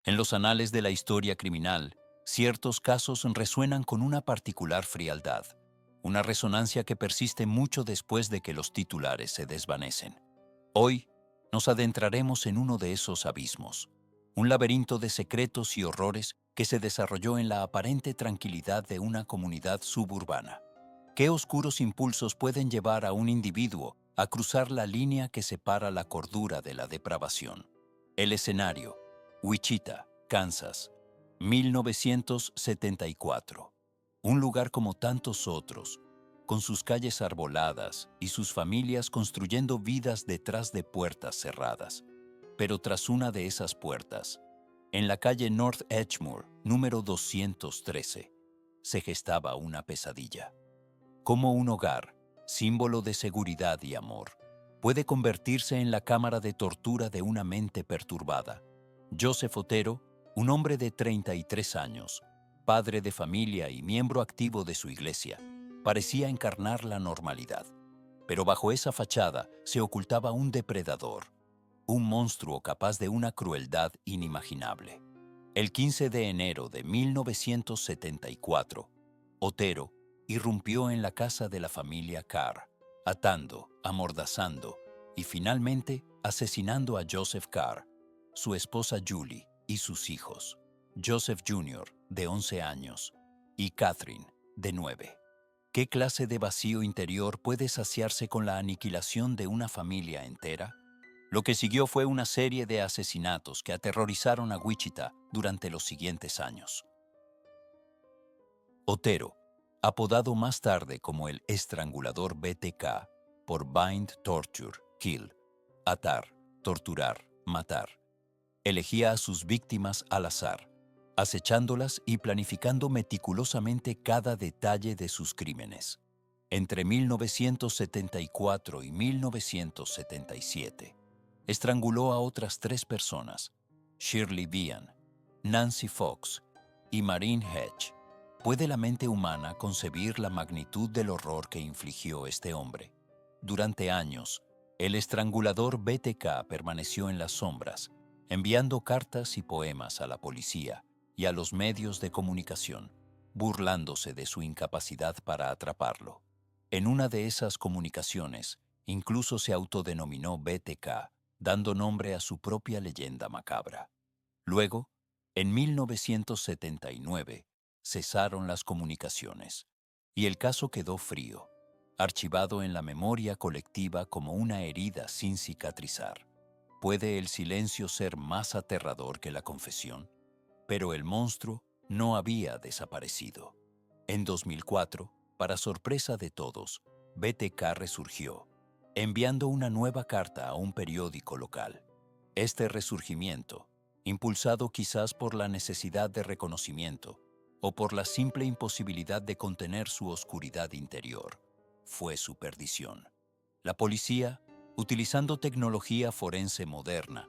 En los anales de la historia criminal, ciertos casos resuenan con una particular frialdad, una resonancia que persiste mucho después de que los titulares se desvanecen. Hoy nos adentraremos en uno de esos abismos, un laberinto de secretos y horrores que se desarrolló en la aparente tranquilidad de una comunidad suburbana. ¿Qué oscuros impulsos pueden llevar a un individuo a cruzar la línea que separa la cordura de la depravación? El escenario: Wichita, Kansas, 1974. Un lugar como tantos otros, con sus calles arboladas y sus familias construyendo vidas detrás de puertas cerradas. Pero tras una de esas puertas, en la calle North Edgemoor, número 213, se gestaba una pesadilla. Cómo un hogar, símbolo de seguridad y amor, puede convertirse en la cámara de tortura de una mente perturbada. Joseph Otero, un hombre de 33 años, padre de familia y miembro activo de su iglesia, parecía encarnar la normalidad. Pero bajo esa fachada se ocultaba un depredador, un monstruo capaz de una crueldad inimaginable. El 15 de enero de 1974, Otero irrumpió en la casa de la familia Carr, atando, amordazando y finalmente asesinando a Joseph Carr, su esposa Julie y sus hijos, Joseph Jr., de 11 años, y Catherine, de 9. ¿Qué clase de vacío interior puede saciarse con la aniquilación de una familia entera? Lo que siguió fue una serie de asesinatos que aterrorizaron a Wichita durante los siguientes años. Otero, apodado más tarde como el estrangulador BTK, por Bind, Torture, Kill, atar, torturar, matar, elegía a sus víctimas al azar, acechándolas y planificando meticulosamente cada detalle de sus crímenes. Entre 1974 y 1977, estranguló a otras 3 personas: Shirley Vian, Nancy Fox y Marine Hedge. ¿Puede la mente humana concebir la magnitud del horror que infligió este hombre? Durante años, el estrangulador BTK permaneció en las sombras, enviando cartas y poemas a la policía y a los medios de comunicación, burlándose de su incapacidad para atraparlo. En una de esas comunicaciones, incluso se autodenominó BTK, dando nombre a su propia leyenda macabra. Luego, en 1979, cesaron las comunicaciones, y el caso quedó frío, archivado en la memoria colectiva como una herida sin cicatrizar. ¿Puede el silencio ser más aterrador que la confesión? Pero el monstruo no había desaparecido. En 2004, para sorpresa de todos, BTK resurgió, enviando una nueva carta a un periódico local. Este resurgimiento, impulsado quizás por la necesidad de reconocimiento o por la simple imposibilidad de contener su oscuridad interior, fue su perdición. La policía, utilizando tecnología forense moderna,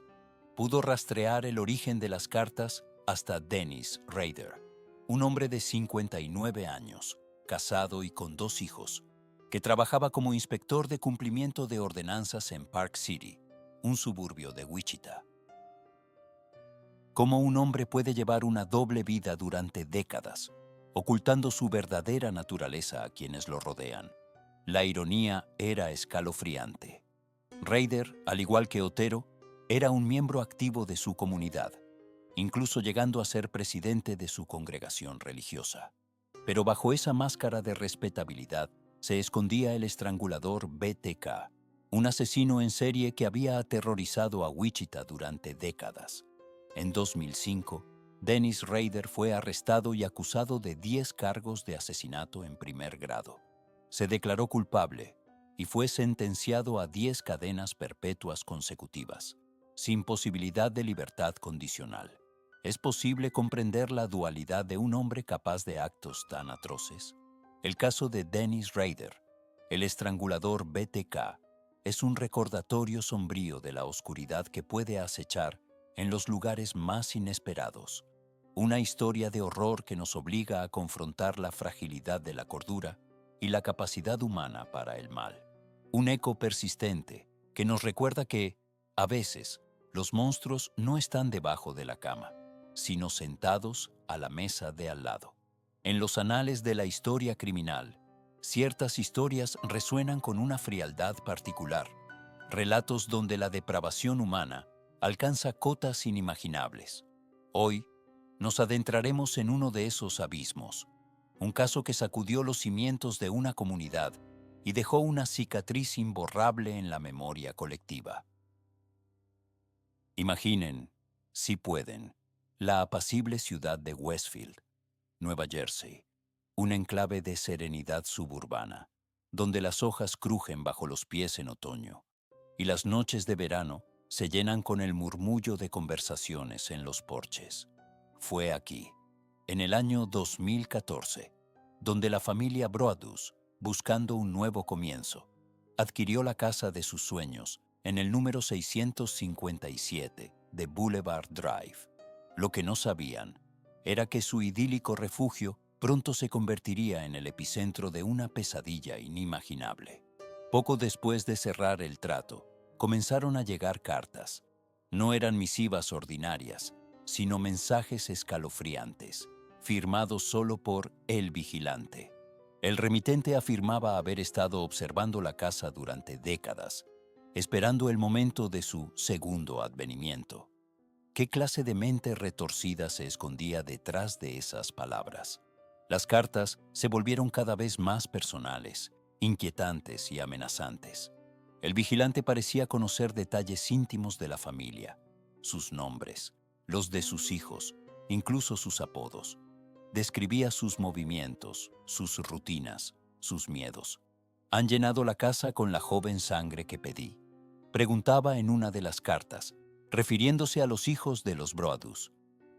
pudo rastrear el origen de las cartas hasta Dennis Rader, un hombre de 59 años, casado y con 2 hijos, que trabajaba como inspector de cumplimiento de ordenanzas en Park City, un suburbio de Wichita. ¿Cómo un hombre puede llevar una doble vida durante décadas, ocultando su verdadera naturaleza a quienes lo rodean? La ironía era escalofriante. Rader, al igual que Otero, era un miembro activo de su comunidad, incluso llegando a ser presidente de su congregación religiosa. Pero bajo esa máscara de respetabilidad se escondía el estrangulador BTK, un asesino en serie que había aterrorizado a Wichita durante décadas. En 2005, Dennis Rader fue arrestado y acusado de 10 cargos de asesinato en primer grado. Se declaró culpable y fue sentenciado a 10 cadenas perpetuas consecutivas, sin posibilidad de libertad condicional. ¿Es posible comprender la dualidad de un hombre capaz de actos tan atroces? El caso de Dennis Rader, el estrangulador BTK, es un recordatorio sombrío de la oscuridad que puede acechar en los lugares más inesperados. Una historia de horror que nos obliga a confrontar la fragilidad de la cordura y la capacidad humana para el mal. Un eco persistente que nos recuerda que, a veces, los monstruos no están debajo de la cama, sino sentados a la mesa de al lado. En los anales de la historia criminal, ciertas historias resuenan con una frialdad particular, relatos donde la depravación humana alcanza cotas inimaginables. Hoy, nos adentraremos en uno de esos abismos, un caso que sacudió los cimientos de una comunidad y dejó una cicatriz imborrable en la memoria colectiva. Imaginen, si pueden, la apacible ciudad de Westfield, Nueva Jersey, un enclave de serenidad suburbana, donde las hojas crujen bajo los pies en otoño y las noches de verano se llenan con el murmullo de conversaciones en los porches. Fue aquí, en el año 2014, donde la familia Broadus, buscando un nuevo comienzo, adquirió la casa de sus sueños en el número 657 de Boulevard Drive. Lo que no sabían era que su idílico refugio pronto se convertiría en el epicentro de una pesadilla inimaginable. Poco después de cerrar el trato, comenzaron a llegar cartas. No eran misivas ordinarias, sino mensajes escalofriantes, firmados solo por el vigilante. El remitente afirmaba haber estado observando la casa durante décadas, esperando el momento de su segundo advenimiento. ¿Qué clase de mente retorcida se escondía detrás de esas palabras? Las cartas se volvieron cada vez más personales, inquietantes y amenazantes. El vigilante parecía conocer detalles íntimos de la familia, sus nombres, los de sus hijos, incluso sus apodos. Describía sus movimientos, sus rutinas, sus miedos. «Han llenado la casa con la joven sangre que pedí», preguntaba en una de las cartas, refiriéndose a los hijos de los Broadus.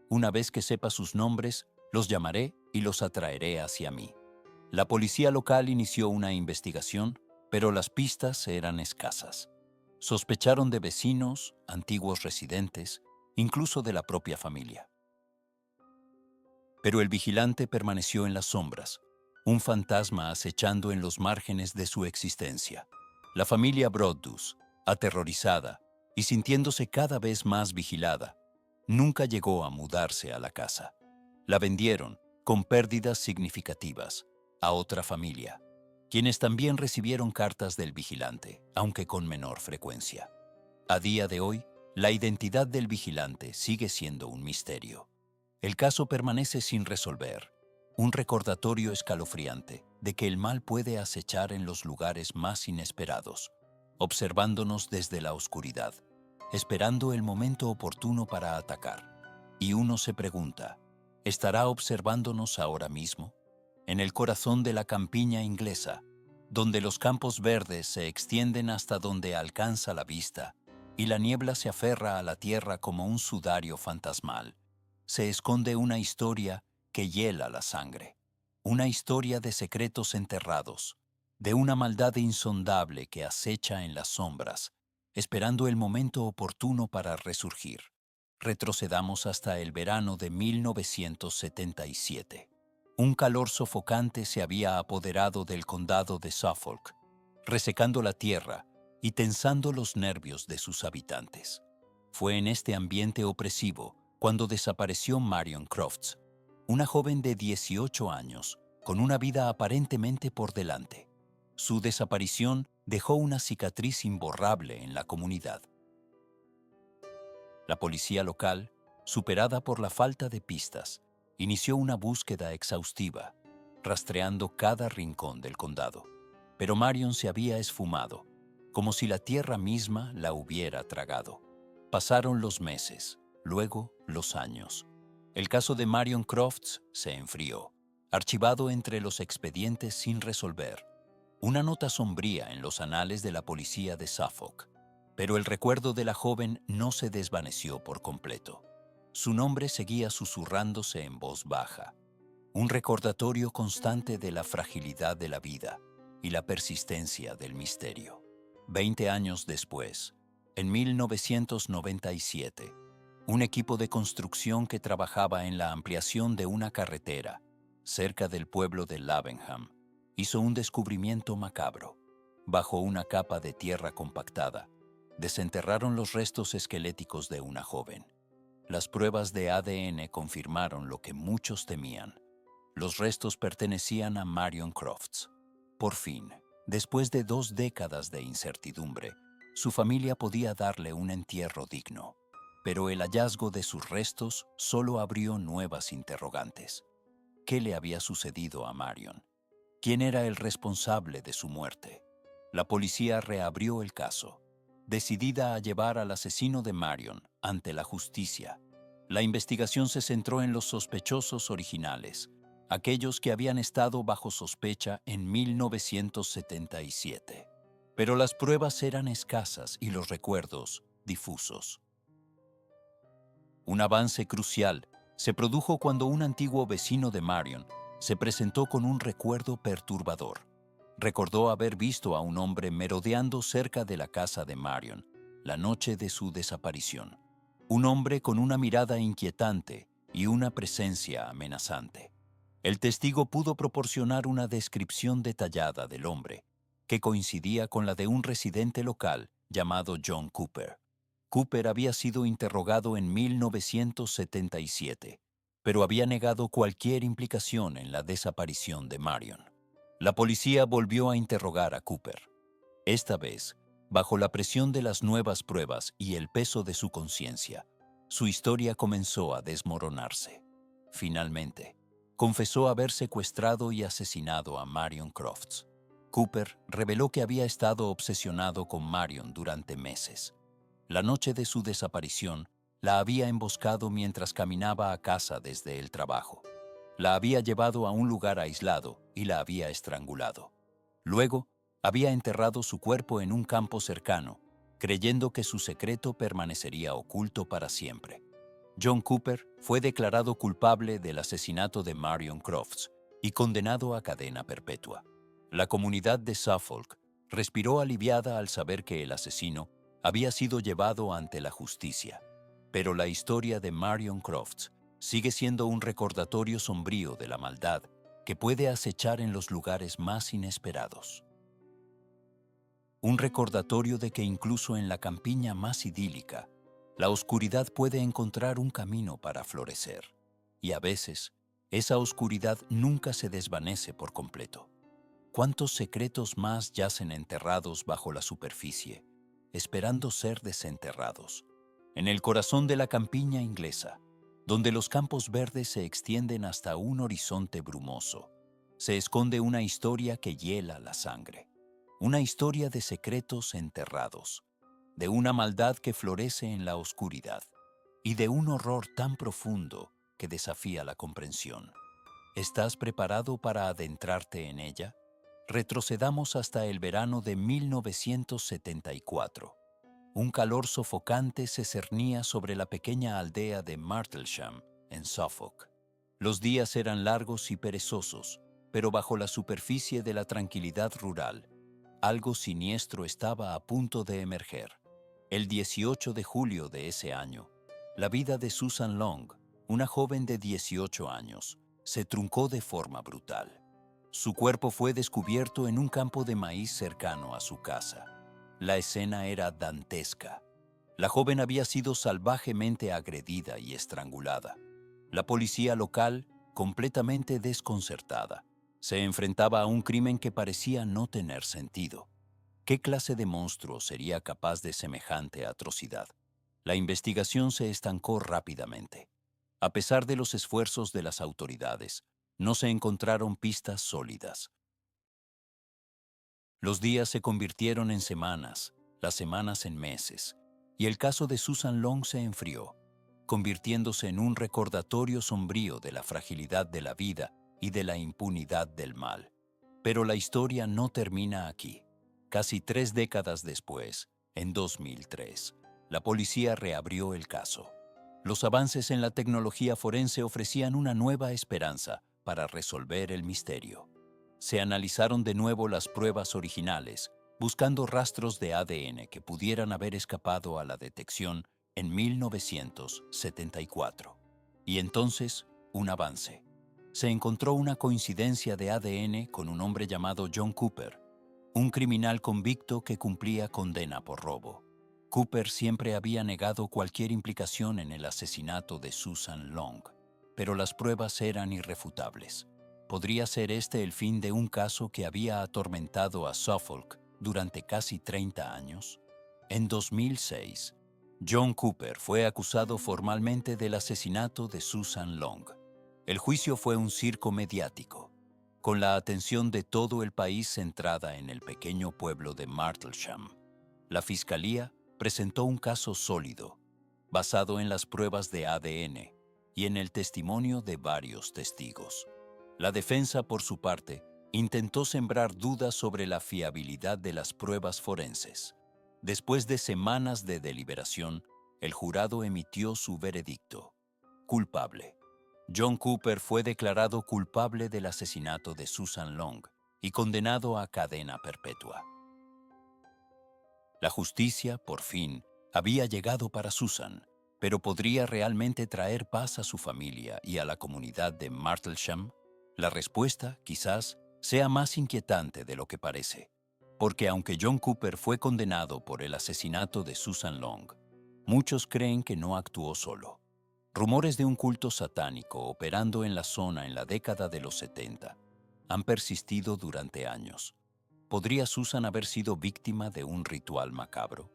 «Una vez que sepa sus nombres, los llamaré y los atraeré hacia mí». La policía local inició una investigación, pero las pistas eran escasas. Sospecharon de vecinos, antiguos residentes, incluso de la propia familia. Pero el vigilante permaneció en las sombras, un fantasma acechando en los márgenes de su existencia. La familia Broadus, aterrorizada y sintiéndose cada vez más vigilada, nunca llegó a mudarse a la casa. La vendieron, con pérdidas significativas, a otra familia, quienes también recibieron cartas del vigilante, aunque con menor frecuencia. A día de hoy, la identidad del vigilante sigue siendo un misterio. El caso permanece sin resolver, un recordatorio escalofriante de que el mal puede acechar en los lugares más inesperados, observándonos desde la oscuridad, esperando el momento oportuno para atacar. Y uno se pregunta, ¿estará observándonos ahora mismo? En el corazón de la campiña inglesa, donde los campos verdes se extienden hasta donde alcanza la vista y la niebla se aferra a la tierra como un sudario fantasmal, se esconde una historia que hiela la sangre, una historia de secretos enterrados, de una maldad insondable que acecha en las sombras, esperando el momento oportuno para resurgir. Retrocedamos hasta el verano de 1977. Un calor sofocante se había apoderado del condado de Suffolk, resecando la tierra y tensando los nervios de sus habitantes. Fue en este ambiente opresivo cuando desapareció Marion Crofts, una joven de 18 años, con una vida aparentemente por delante. Su desaparición dejó una cicatriz imborrable en la comunidad. La policía local, superada por la falta de pistas, inició una búsqueda exhaustiva, rastreando cada rincón del condado. Pero Marion se había esfumado, como si la tierra misma la hubiera tragado. Pasaron los meses, luego los años. El caso de Marion Crofts se enfrió, archivado entre los expedientes sin resolver. Una nota sombría en los anales de la policía de Suffolk. Pero el recuerdo de la joven no se desvaneció por completo. Su nombre seguía susurrándose en voz baja, un recordatorio constante de la fragilidad de la vida y la persistencia del misterio. 20 años después, en 1997, un equipo de construcción que trabajaba en la ampliación de una carretera cerca del pueblo de Lavenham hizo un descubrimiento macabro. Bajo una capa de tierra compactada, desenterraron los restos esqueléticos de una joven. Las pruebas de ADN confirmaron lo que muchos temían. Los restos pertenecían a Marion Crofts. Por fin, después de 2 décadas de incertidumbre, su familia podía darle un entierro digno. Pero el hallazgo de sus restos solo abrió nuevas interrogantes. ¿Qué le había sucedido a Marion? ¿Quién era el responsable de su muerte? La policía reabrió el caso, decidida a llevar al asesino de Marion ante la justicia. La investigación se centró en los sospechosos originales, aquellos que habían estado bajo sospecha en 1977. Pero las pruebas eran escasas y los recuerdos difusos. Un avance crucial se produjo cuando un antiguo vecino de Marion se presentó con un recuerdo perturbador. Recordó haber visto a un hombre merodeando cerca de la casa de Marion la noche de su desaparición. Un hombre con una mirada inquietante y una presencia amenazante. El testigo pudo proporcionar una descripción detallada del hombre, que coincidía con la de un residente local llamado John Cooper. Cooper había sido interrogado en 1977, pero había negado cualquier implicación en la desaparición de Marion. La policía volvió a interrogar a Cooper. Esta vez, bajo la presión de las nuevas pruebas y el peso de su conciencia, su historia comenzó a desmoronarse. Finalmente, confesó haber secuestrado y asesinado a Marion Crofts. Cooper reveló que había estado obsesionado con Marion durante meses. La noche de su desaparición, la había emboscado mientras caminaba a casa desde el trabajo. La había llevado a un lugar aislado y la había estrangulado. Luego, había enterrado su cuerpo en un campo cercano, creyendo que su secreto permanecería oculto para siempre. John Cooper fue declarado culpable del asesinato de Marion Crofts y condenado a cadena perpetua. La comunidad de Suffolk respiró aliviada al saber que el asesino había sido llevado ante la justicia. Pero la historia de Marion Crofts sigue siendo un recordatorio sombrío de la maldad que puede acechar en los lugares más inesperados. Un recordatorio de que incluso en la campiña más idílica, la oscuridad puede encontrar un camino para florecer. Y a veces, esa oscuridad nunca se desvanece por completo. ¿Cuántos secretos más yacen enterrados bajo la superficie, esperando ser desenterrados? En el corazón de la campiña inglesa, donde los campos verdes se extienden hasta un horizonte brumoso, se esconde una historia que hiela la sangre. Una historia de secretos enterrados, de una maldad que florece en la oscuridad y de un horror tan profundo que desafía la comprensión. ¿Estás preparado para adentrarte en ella? Retrocedamos hasta el verano de 1974. Un calor sofocante se cernía sobre la pequeña aldea de Martlesham, en Suffolk. Los días eran largos y perezosos, pero bajo la superficie de la tranquilidad rural, algo siniestro estaba a punto de emerger. El 18 de julio de ese año, la vida de Susan Long, una joven de 18 años, se truncó de forma brutal. Su cuerpo fue descubierto en un campo de maíz cercano a su casa. La escena era dantesca. La joven había sido salvajemente agredida y estrangulada. La policía local, completamente desconcertada, se enfrentaba a un crimen que parecía no tener sentido. ¿Qué clase de monstruo sería capaz de semejante atrocidad? La investigación se estancó rápidamente. A pesar de los esfuerzos de las autoridades, no se encontraron pistas sólidas. Los días se convirtieron en semanas, las semanas en meses, y el caso de Susan Long se enfrió, convirtiéndose en un recordatorio sombrío de la fragilidad de la vida y de la impunidad del mal. Pero la historia no termina aquí. Casi 3 décadas después, en 2003, la policía reabrió el caso. Los avances en la tecnología forense ofrecían una nueva esperanza para resolver el misterio. Se analizaron de nuevo las pruebas originales, buscando rastros de ADN que pudieran haber escapado a la detección en 1974. Y entonces, un avance. Se encontró una coincidencia de ADN con un hombre llamado John Cooper, un criminal convicto que cumplía condena por robo. Cooper siempre había negado cualquier implicación en el asesinato de Susan Long, pero las pruebas eran irrefutables. ¿Podría ser este el fin de un caso que había atormentado a Suffolk durante casi 30 años? En 2006, John Cooper fue acusado formalmente del asesinato de Susan Long. El juicio fue un circo mediático, con la atención de todo el país centrada en el pequeño pueblo de Martlesham. La fiscalía presentó un caso sólido, basado en las pruebas de ADN y en el testimonio de varios testigos. La defensa, por su parte, intentó sembrar dudas sobre la fiabilidad de las pruebas forenses. Después de semanas de deliberación, el jurado emitió su veredicto: culpable. John Cooper fue declarado culpable del asesinato de Susan Long y condenado a cadena perpetua. La justicia, por fin, había llegado para Susan, pero ¿podría realmente traer paz a su familia y a la comunidad de Martlesham? La respuesta, quizás, sea más inquietante de lo que parece, porque aunque John Cooper fue condenado por el asesinato de Susan Long, muchos creen que no actuó solo. Rumores de un culto satánico operando en la zona en la década de los 70 han persistido durante años. ¿Podría Susan haber sido víctima de un ritual macabro?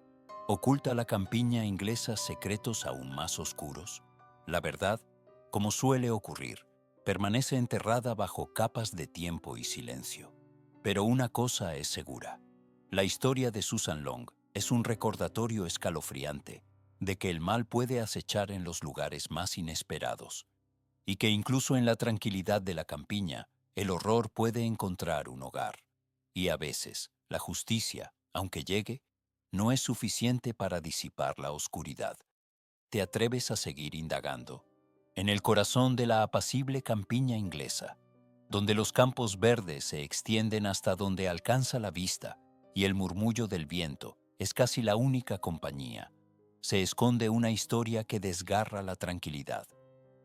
¿Oculta la campiña inglesa secretos aún más oscuros? La verdad, como suele ocurrir, permanece enterrada bajo capas de tiempo y silencio. Pero una cosa es segura: la historia de Susan Long es un recordatorio escalofriante de que el mal puede acechar en los lugares más inesperados, y que incluso en la tranquilidad de la campiña, el horror puede encontrar un hogar. Y a veces, la justicia, aunque llegue, no es suficiente para disipar la oscuridad. ¿Te atreves a seguir indagando? En el corazón de la apacible campiña inglesa, donde los campos verdes se extienden hasta donde alcanza la vista y el murmullo del viento es casi la única compañía, se esconde una historia que desgarra la tranquilidad.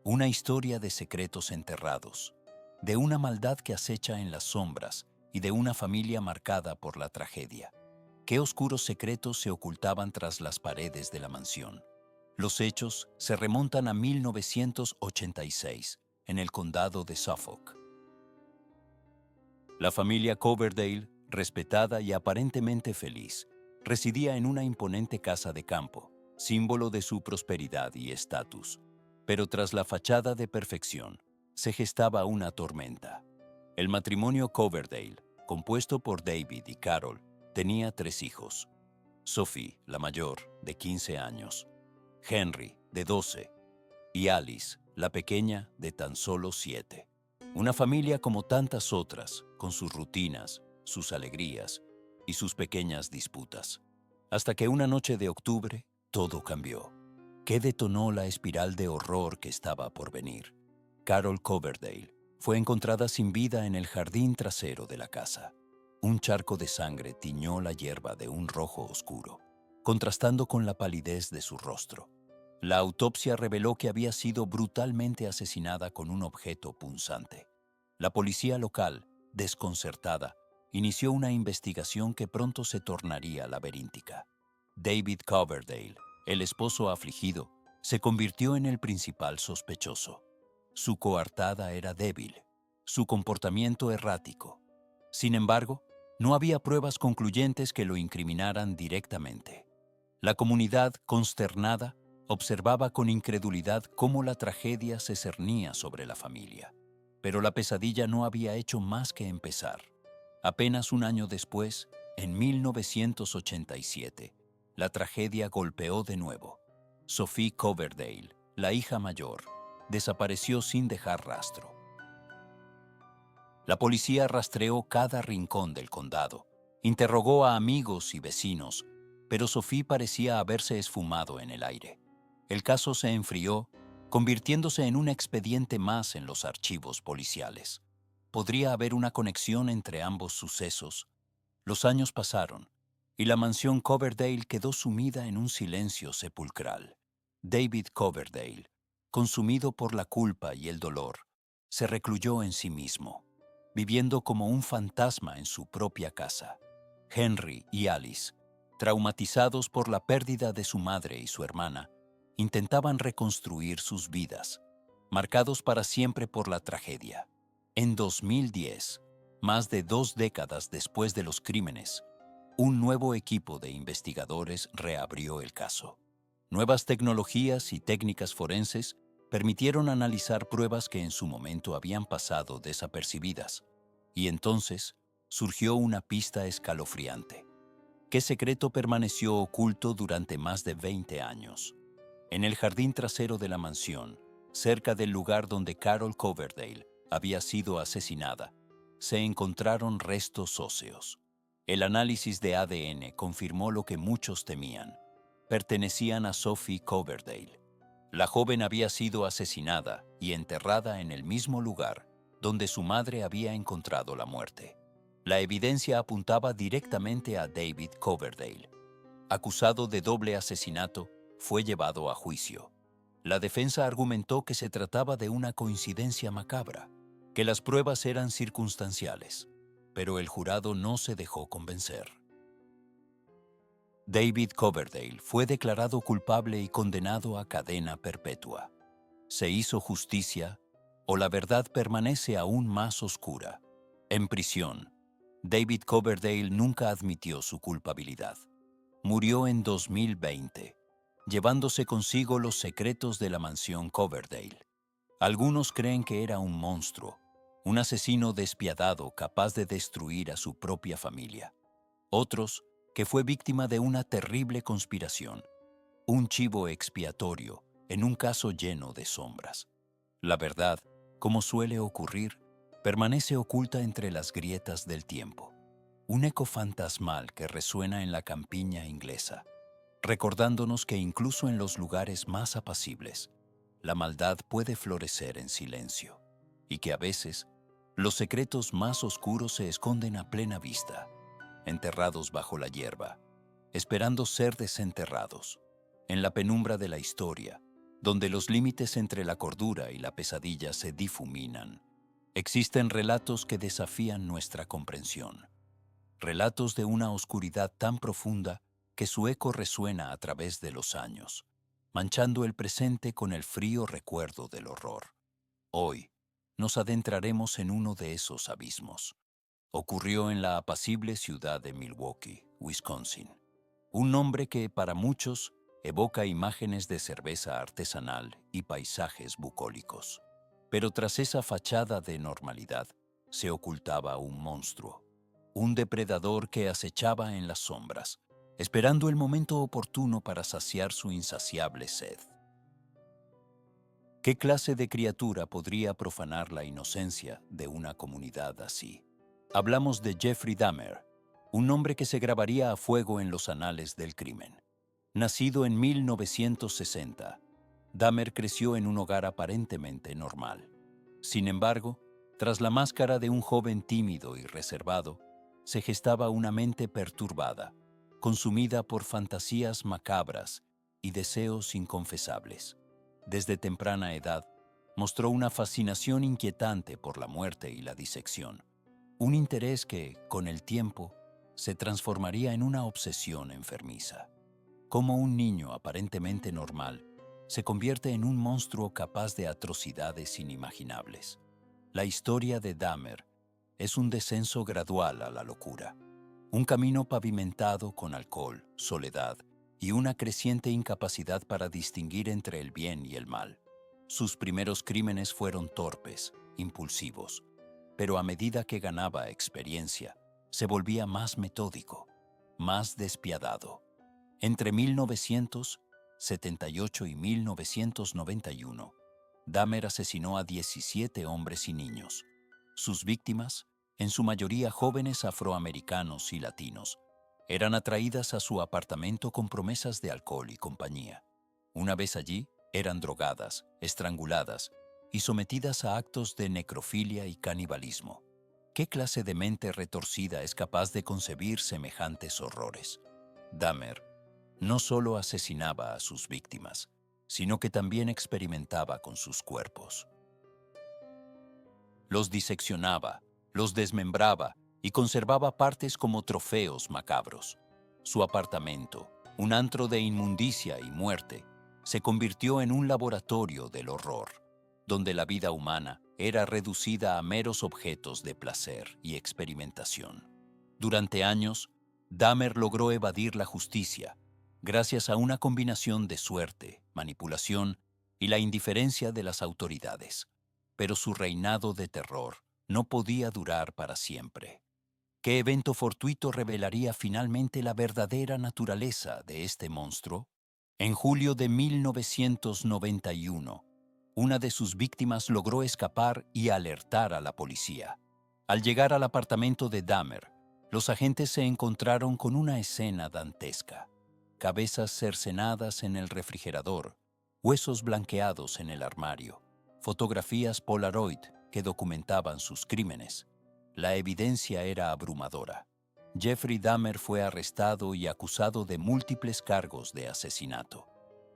Una historia de secretos enterrados, de una maldad que acecha en las sombras y de una familia marcada por la tragedia. ¿Qué oscuros secretos se ocultaban tras las paredes de la mansión? Los hechos se remontan a 1986, en el condado de Suffolk. La familia Coverdale, respetada y aparentemente feliz, residía en una imponente casa de campo, símbolo de su prosperidad y estatus. Pero tras la fachada de perfección, se gestaba una tormenta. El matrimonio Coverdale, compuesto por David y Carol, tenía 3 hijos. Sophie, la mayor, de 15 años, Henry, de 12, y Alice, la pequeña, de tan solo 7. Una familia como tantas otras, con sus rutinas, sus alegrías y sus pequeñas disputas. Hasta que una noche de octubre, todo cambió. ¿Qué detonó la espiral de horror que estaba por venir? Carol Coverdale fue encontrada sin vida en el jardín trasero de la casa. Un charco de sangre tiñó la hierba de un rojo oscuro, contrastando con la palidez de su rostro. La autopsia reveló que había sido brutalmente asesinada con un objeto punzante. La policía local, desconcertada, inició una investigación que pronto se tornaría laberíntica. David Coverdale, el esposo afligido, se convirtió en el principal sospechoso. Su coartada era débil, su comportamiento errático. Sin embargo, no había pruebas concluyentes que lo incriminaran directamente. La comunidad, consternada, observaba con incredulidad cómo la tragedia se cernía sobre la familia. Pero la pesadilla no había hecho más que empezar. Apenas un año después, en 1987, la tragedia golpeó de nuevo. Sophie Coverdale, la hija mayor, desapareció sin dejar rastro. La policía rastreó cada rincón del condado, interrogó a amigos y vecinos, pero Sophie parecía haberse esfumado en el aire. El caso se enfrió, convirtiéndose en un expediente más en los archivos policiales. ¿Podría haber una conexión entre ambos sucesos? Los años pasaron, y la mansión Coverdale quedó sumida en un silencio sepulcral. David Coverdale, consumido por la culpa y el dolor, se recluyó en sí mismo, viviendo como un fantasma en su propia casa. Henry y Alice Traumatizados por la pérdida de su madre y su hermana, intentaban reconstruir sus vidas, marcados para siempre por la tragedia. En 2010, más de 2 décadas después de los crímenes, un nuevo equipo de investigadores reabrió el caso. Nuevas tecnologías y técnicas forenses permitieron analizar pruebas que en su momento habían pasado desapercibidas. Y entonces surgió una pista escalofriante. ¿Qué secreto permaneció oculto durante más de 20 años? En el jardín trasero de la mansión, cerca del lugar donde Carol Coverdale había sido asesinada, se encontraron restos óseos. El análisis de ADN confirmó lo que muchos temían. Pertenecían a Sophie Coverdale. La joven había sido asesinada y enterrada en el mismo lugar donde su madre había encontrado la muerte. La evidencia apuntaba directamente a David Coverdale. Acusado de doble asesinato, fue llevado a juicio. La defensa argumentó que se trataba de una coincidencia macabra, que las pruebas eran circunstanciales, pero el jurado no se dejó convencer. David Coverdale fue declarado culpable y condenado a cadena perpetua. ¿Se hizo justicia o la verdad permanece aún más oscura? En prisión, David Coverdale nunca admitió su culpabilidad. Murió en 2020, llevándose consigo los secretos de la mansión Coverdale. Algunos creen que era un monstruo, un asesino despiadado capaz de destruir a su propia familia. Otros, que fue víctima de una terrible conspiración, un chivo expiatorio en un caso lleno de sombras. La verdad, como suele ocurrir, permanece oculta entre las grietas del tiempo. Un eco fantasmal que resuena en la campiña inglesa, recordándonos que incluso en los lugares más apacibles, la maldad puede florecer en silencio, y que a veces los secretos más oscuros se esconden a plena vista, enterrados bajo la hierba, esperando ser desenterrados, en la penumbra de la historia, donde los límites entre la cordura y la pesadilla se difuminan. Existen relatos que desafían nuestra comprensión. Relatos de una oscuridad tan profunda que su eco resuena a través de los años, manchando el presente con el frío recuerdo del horror. Hoy nos adentraremos en uno de esos abismos. Ocurrió en la apacible ciudad de Milwaukee, Wisconsin. Un nombre que para muchos evoca imágenes de cerveza artesanal y paisajes bucólicos. Pero tras esa fachada de normalidad se ocultaba un monstruo, un depredador que acechaba en las sombras, esperando el momento oportuno para saciar su insaciable sed. ¿Qué clase de criatura podría profanar la inocencia de una comunidad así? Hablamos de Jeffrey Dahmer, un hombre que se grabaría a fuego en los anales del crimen. Nacido en 1960, Dahmer creció en un hogar aparentemente normal. Sin embargo, tras la máscara de un joven tímido y reservado, se gestaba una mente perturbada, consumida por fantasías macabras y deseos inconfesables. Desde temprana edad, mostró una fascinación inquietante por la muerte y la disección, un interés que, con el tiempo, se transformaría en una obsesión enfermiza. Como un niño aparentemente normal se convierte en un monstruo capaz de atrocidades inimaginables. La historia de Dahmer es un descenso gradual a la locura, un camino pavimentado con alcohol, soledad y una creciente incapacidad para distinguir entre el bien y el mal. Sus primeros crímenes fueron torpes, impulsivos, pero a medida que ganaba experiencia, se volvía más metódico, más despiadado. Entre 1978 y 1991, Dahmer asesinó a 17 hombres y niños. Sus víctimas, en su mayoría jóvenes afroamericanos y latinos, eran atraídas a su apartamento con promesas de alcohol y compañía. Una vez allí, eran drogadas, estranguladas y sometidas a actos de necrofilia y canibalismo. ¿Qué clase de mente retorcida es capaz de concebir semejantes horrores? Dahmer no solo asesinaba a sus víctimas, sino que también experimentaba con sus cuerpos. Los diseccionaba, los desmembraba y conservaba partes como trofeos macabros. Su apartamento, un antro de inmundicia y muerte, se convirtió en un laboratorio del horror, donde la vida humana era reducida a meros objetos de placer y experimentación. Durante años, Dahmer logró evadir la justicia, gracias a una combinación de suerte, manipulación y la indiferencia de las autoridades. Pero su reinado de terror no podía durar para siempre. ¿Qué evento fortuito revelaría finalmente la verdadera naturaleza de este monstruo? En julio de 1991, una de sus víctimas logró escapar y alertar a la policía. Al llegar al apartamento de Dahmer, los agentes se encontraron con una escena dantesca. Cabezas cercenadas en el refrigerador, huesos blanqueados en el armario, fotografías Polaroid que documentaban sus crímenes. La evidencia era abrumadora. Jeffrey Dahmer fue arrestado y acusado de múltiples cargos de asesinato.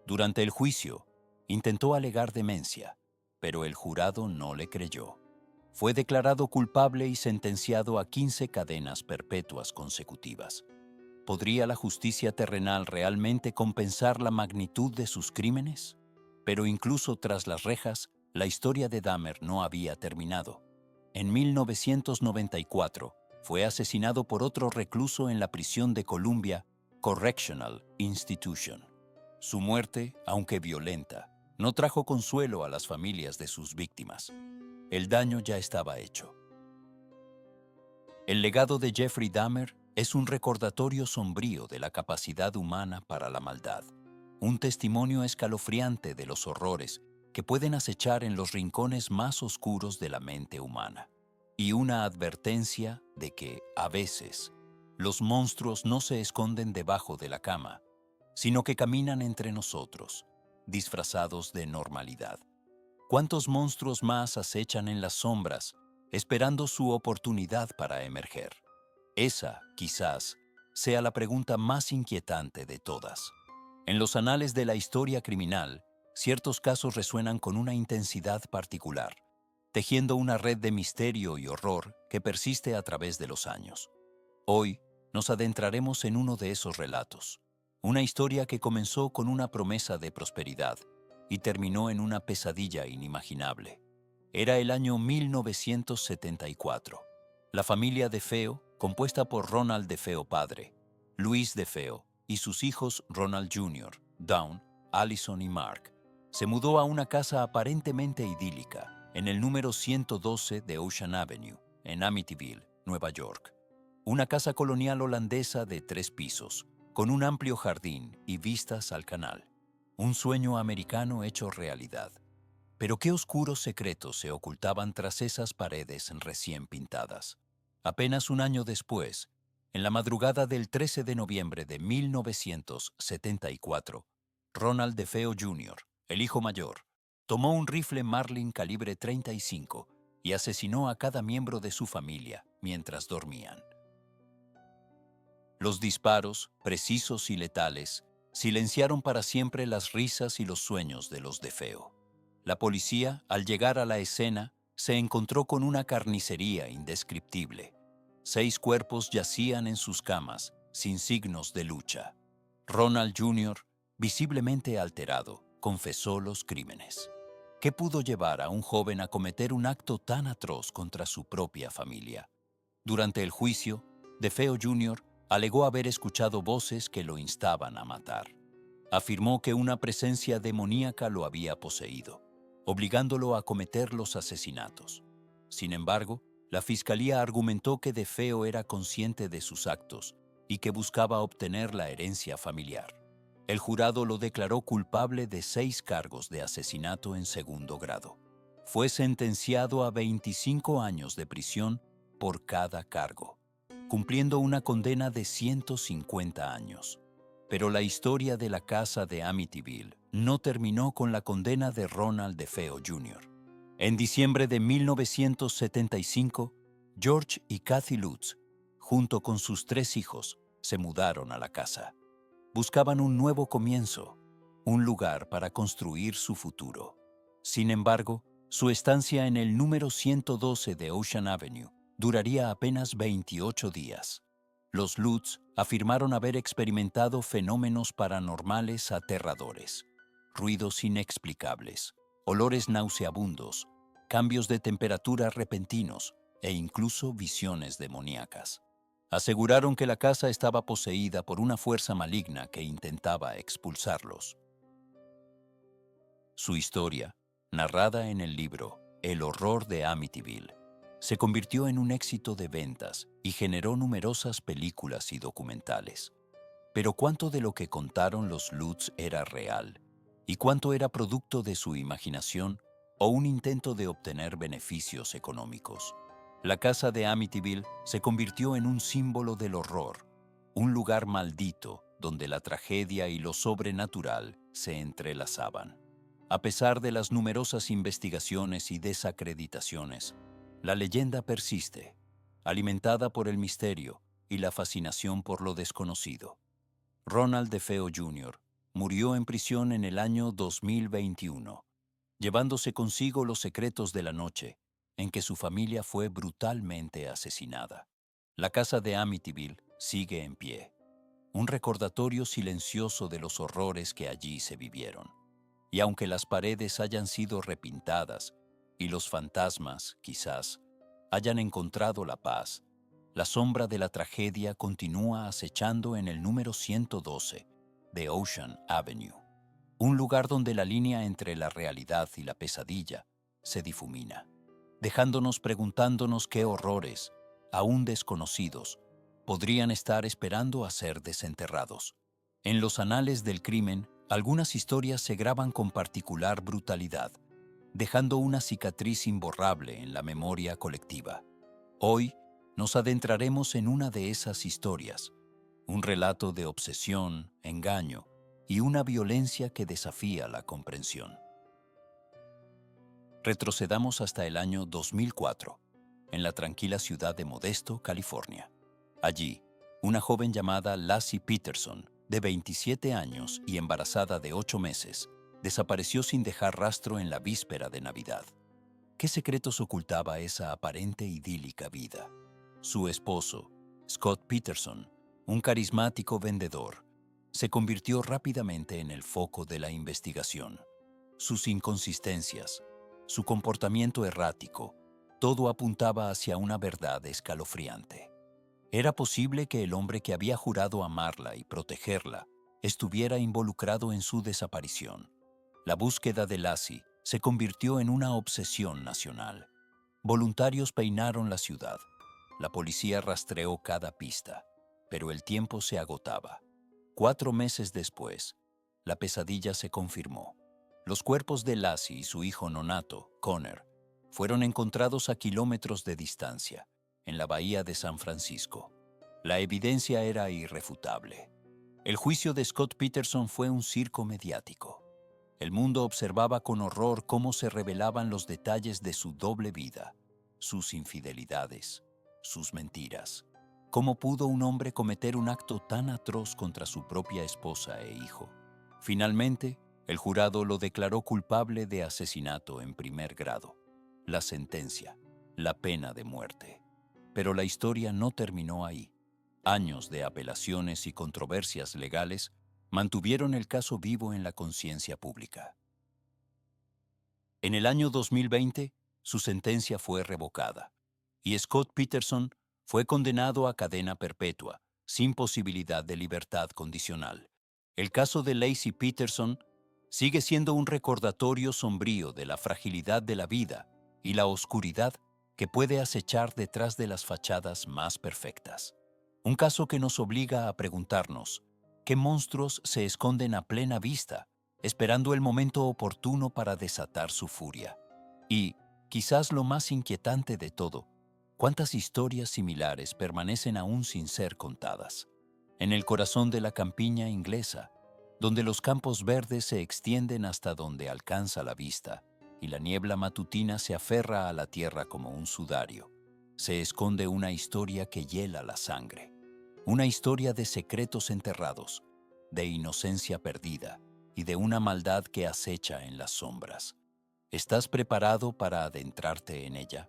Durante el juicio, intentó alegar demencia, pero el jurado no le creyó. Fue declarado culpable y sentenciado a 15 cadenas perpetuas consecutivas. ¿Podría la justicia terrenal realmente compensar la magnitud de sus crímenes? Pero incluso tras las rejas, la historia de Dahmer no había terminado. En 1994, fue asesinado por otro recluso en la prisión de Columbia Correctional Institution. Su muerte, aunque violenta, no trajo consuelo a las familias de sus víctimas. El daño ya estaba hecho. El legado de Jeffrey Dahmer es un recordatorio sombrío de la capacidad humana para la maldad, un testimonio escalofriante de los horrores que pueden acechar en los rincones más oscuros de la mente humana, y una advertencia de que, a veces, los monstruos no se esconden debajo de la cama, sino que caminan entre nosotros, disfrazados de normalidad. ¿Cuántos monstruos más acechan en las sombras, esperando su oportunidad para emerger? Esa, quizás, sea la pregunta más inquietante de todas. En los anales de la historia criminal, ciertos casos resuenan con una intensidad particular, tejiendo una red de misterio y horror que persiste a través de los años. Hoy nos adentraremos en uno de esos relatos, una historia que comenzó con una promesa de prosperidad y terminó en una pesadilla inimaginable. Era el año 1974. La familia DeFeo, compuesta por Ronald DeFeo padre, Luis DeFeo y sus hijos Ronald Jr., Dawn, Allison y Mark, se mudó a una casa aparentemente idílica en el número 112 de Ocean Avenue, en Amityville, Nueva York. Una casa colonial holandesa de 3 pisos, con un amplio jardín y vistas al canal. Un sueño americano hecho realidad. Pero qué oscuros secretos se ocultaban tras esas paredes recién pintadas. Apenas un año después, en la madrugada del 13 de noviembre de 1974, Ronald DeFeo Jr., el hijo mayor, tomó un rifle Marlin calibre 35 y asesinó a cada miembro de su familia mientras dormían. Los disparos, precisos y letales, silenciaron para siempre las risas y los sueños de los DeFeo. La policía, al llegar a la escena, se encontró con una carnicería indescriptible. 6 cuerpos yacían en sus camas, sin signos de lucha. Ronald Jr., visiblemente alterado, confesó los crímenes. ¿Qué pudo llevar a un joven a cometer un acto tan atroz contra su propia familia? Durante el juicio, DeFeo Jr. alegó haber escuchado voces que lo instaban a matar. Afirmó que una presencia demoníaca lo había poseído, obligándolo a cometer los asesinatos. Sin embargo, la fiscalía argumentó que DeFeo era consciente de sus actos y que buscaba obtener la herencia familiar. El jurado lo declaró culpable de 6 cargos de asesinato en segundo grado. Fue sentenciado a 25 años de prisión por cada cargo, cumpliendo una condena de 150 años. Pero la historia de la casa de Amityville no terminó con la condena de Ronald DeFeo Jr. En diciembre de 1975, George y Kathy Lutz, junto con sus 3 hijos, se mudaron a la casa. Buscaban un nuevo comienzo, un lugar para construir su futuro. Sin embargo, su estancia en el número 112 de Ocean Avenue duraría apenas 28 días. Los Lutz afirmaron haber experimentado fenómenos paranormales aterradores, ruidos inexplicables, olores nauseabundos, cambios de temperatura repentinos e incluso visiones demoníacas. Aseguraron que la casa estaba poseída por una fuerza maligna que intentaba expulsarlos. Su historia, narrada en el libro El horror de Amityville, se convirtió en un éxito de ventas y generó numerosas películas y documentales. Pero ¿cuánto de lo que contaron los Lutz era real? ¿Y cuánto era producto de su imaginación o un intento de obtener beneficios económicos? La casa de Amityville se convirtió en un símbolo del horror, un lugar maldito donde la tragedia y lo sobrenatural se entrelazaban. A pesar de las numerosas investigaciones y desacreditaciones, la leyenda persiste, alimentada por el misterio y la fascinación por lo desconocido. Ronald DeFeo Jr. murió en prisión en el año 2021, llevándose consigo los secretos de la noche en que su familia fue brutalmente asesinada. La casa de Amityville sigue en pie, un recordatorio silencioso de los horrores que allí se vivieron. Y aunque las paredes hayan sido repintadas y los fantasmas, quizás, hayan encontrado la paz, la sombra de la tragedia continúa acechando en el número 112 de Ocean Avenue, un lugar donde la línea entre la realidad y la pesadilla se difumina, dejándonos preguntándonos qué horrores, aún desconocidos, podrían estar esperando a ser desenterrados. En los anales del crimen, algunas historias se graban con particular brutalidad, dejando una cicatriz imborrable en la memoria colectiva. Hoy nos adentraremos en una de esas historias, un relato de obsesión, engaño y una violencia que desafía la comprensión. Retrocedamos hasta el año 2004, en la tranquila ciudad de Modesto, California. Allí, una joven llamada Laci Peterson, de 27 años y embarazada de 8 meses, desapareció sin dejar rastro en la víspera de Navidad. ¿Qué secretos ocultaba esa aparente idílica vida? Su esposo, Scott Peterson, un carismático vendedor, se convirtió rápidamente en el foco de la investigación. Sus inconsistencias, su comportamiento errático, todo apuntaba hacia una verdad escalofriante. ¿Era posible que el hombre que había jurado amarla y protegerla estuviera involucrado en su desaparición? La búsqueda de Laci se convirtió en una obsesión nacional. Voluntarios peinaron la ciudad. La policía rastreó cada pista, pero el tiempo se agotaba. 4 meses después, la pesadilla se confirmó. Los cuerpos de Laci y su hijo nonato, Connor, fueron encontrados a kilómetros de distancia, en la bahía de San Francisco. La evidencia era irrefutable. El juicio de Scott Peterson fue un circo mediático. El mundo observaba con horror cómo se revelaban los detalles de su doble vida, sus infidelidades, sus mentiras. ¿Cómo pudo un hombre cometer un acto tan atroz contra su propia esposa e hijo? Finalmente, el jurado lo declaró culpable de asesinato en primer grado. La sentencia, la pena de muerte. Pero la historia no terminó ahí. Años de apelaciones y controversias legales mantuvieron el caso vivo en la conciencia pública. En el año 2020, su sentencia fue revocada y Scott Peterson fue condenado a cadena perpetua, sin posibilidad de libertad condicional. El caso de Laci Peterson sigue siendo un recordatorio sombrío de la fragilidad de la vida y la oscuridad que puede acechar detrás de las fachadas más perfectas. Un caso que nos obliga a preguntarnos, ¿qué monstruos se esconden a plena vista, esperando el momento oportuno para desatar su furia? Y, quizás lo más inquietante de todo, ¿cuántas historias similares permanecen aún sin ser contadas? En el corazón de la campiña inglesa, donde los campos verdes se extienden hasta donde alcanza la vista y la niebla matutina se aferra a la tierra como un sudario, se esconde una historia que hiela la sangre. Una historia de secretos enterrados, de inocencia perdida y de una maldad que acecha en las sombras. ¿Estás preparado para adentrarte en ella?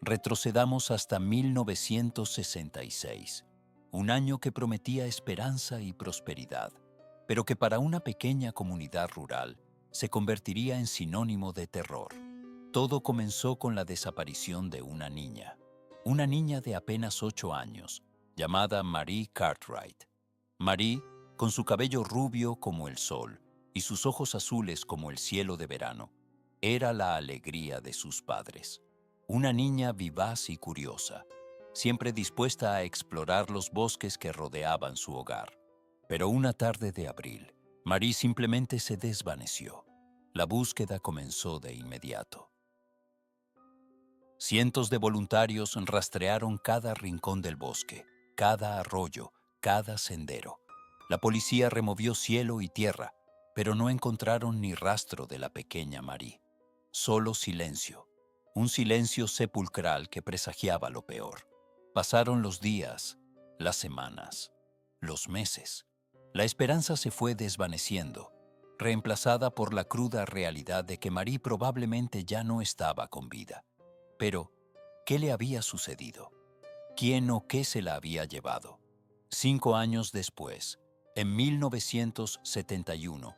Retrocedamos hasta 1966. un año que prometía esperanza y prosperidad, pero que para una pequeña comunidad rural se convertiría en sinónimo de terror. Todo comenzó con la desaparición de una niña de apenas 8 años, llamada Marie Cartwright. Marie, con su cabello rubio como el sol y sus ojos azules como el cielo de verano, era la alegría de sus padres. Una niña vivaz y curiosa, siempre dispuesta a explorar los bosques que rodeaban su hogar. Pero una tarde de abril, Marie simplemente se desvaneció. La búsqueda comenzó de inmediato. Cientos de voluntarios rastrearon cada rincón del bosque, cada arroyo, cada sendero. La policía removió cielo y tierra, pero no encontraron ni rastro de la pequeña Marie. Solo silencio, un silencio sepulcral que presagiaba lo peor. Pasaron los días, las semanas, los meses. La esperanza se fue desvaneciendo, reemplazada por la cruda realidad de que Marie probablemente ya no estaba con vida. Pero, ¿qué le había sucedido? ¿Quién o qué se la había llevado? 5 años después, en 1971,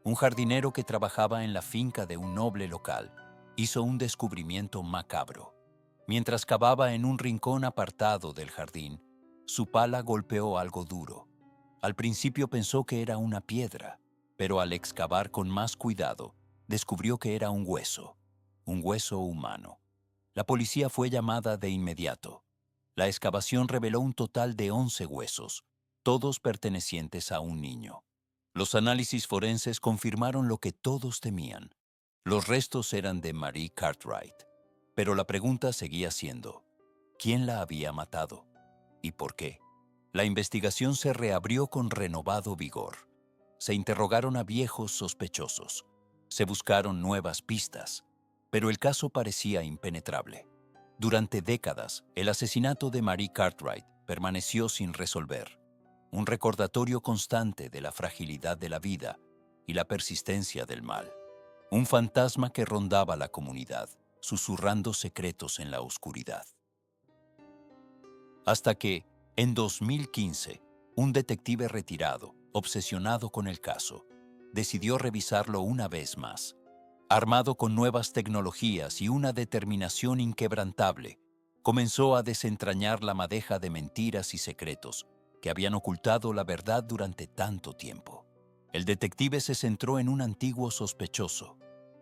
un jardinero que trabajaba en la finca de un noble local hizo un descubrimiento macabro. Mientras cavaba en un rincón apartado del jardín, su pala golpeó algo duro. Al principio pensó que era una piedra, pero al excavar con más cuidado, descubrió que era un hueso humano. La policía fue llamada de inmediato. La excavación reveló un total de 11 huesos, todos pertenecientes a un niño. Los análisis forenses confirmaron lo que todos temían. Los restos eran de Marie Cartwright. Pero la pregunta seguía siendo, ¿quién la había matado? ¿Y por qué? La investigación se reabrió con renovado vigor. Se interrogaron a viejos sospechosos. Se buscaron nuevas pistas, pero el caso parecía impenetrable. Durante décadas, el asesinato de Marie Cartwright permaneció sin resolver, un recordatorio constante de la fragilidad de la vida y la persistencia del mal. Un fantasma que rondaba la comunidad, susurrando secretos en la oscuridad. Hasta que, en 2015, un detective retirado, obsesionado con el caso, decidió revisarlo una vez más. Armado con nuevas tecnologías y una determinación inquebrantable, comenzó a desentrañar la madeja de mentiras y secretos que habían ocultado la verdad durante tanto tiempo. El detective se centró en un antiguo sospechoso,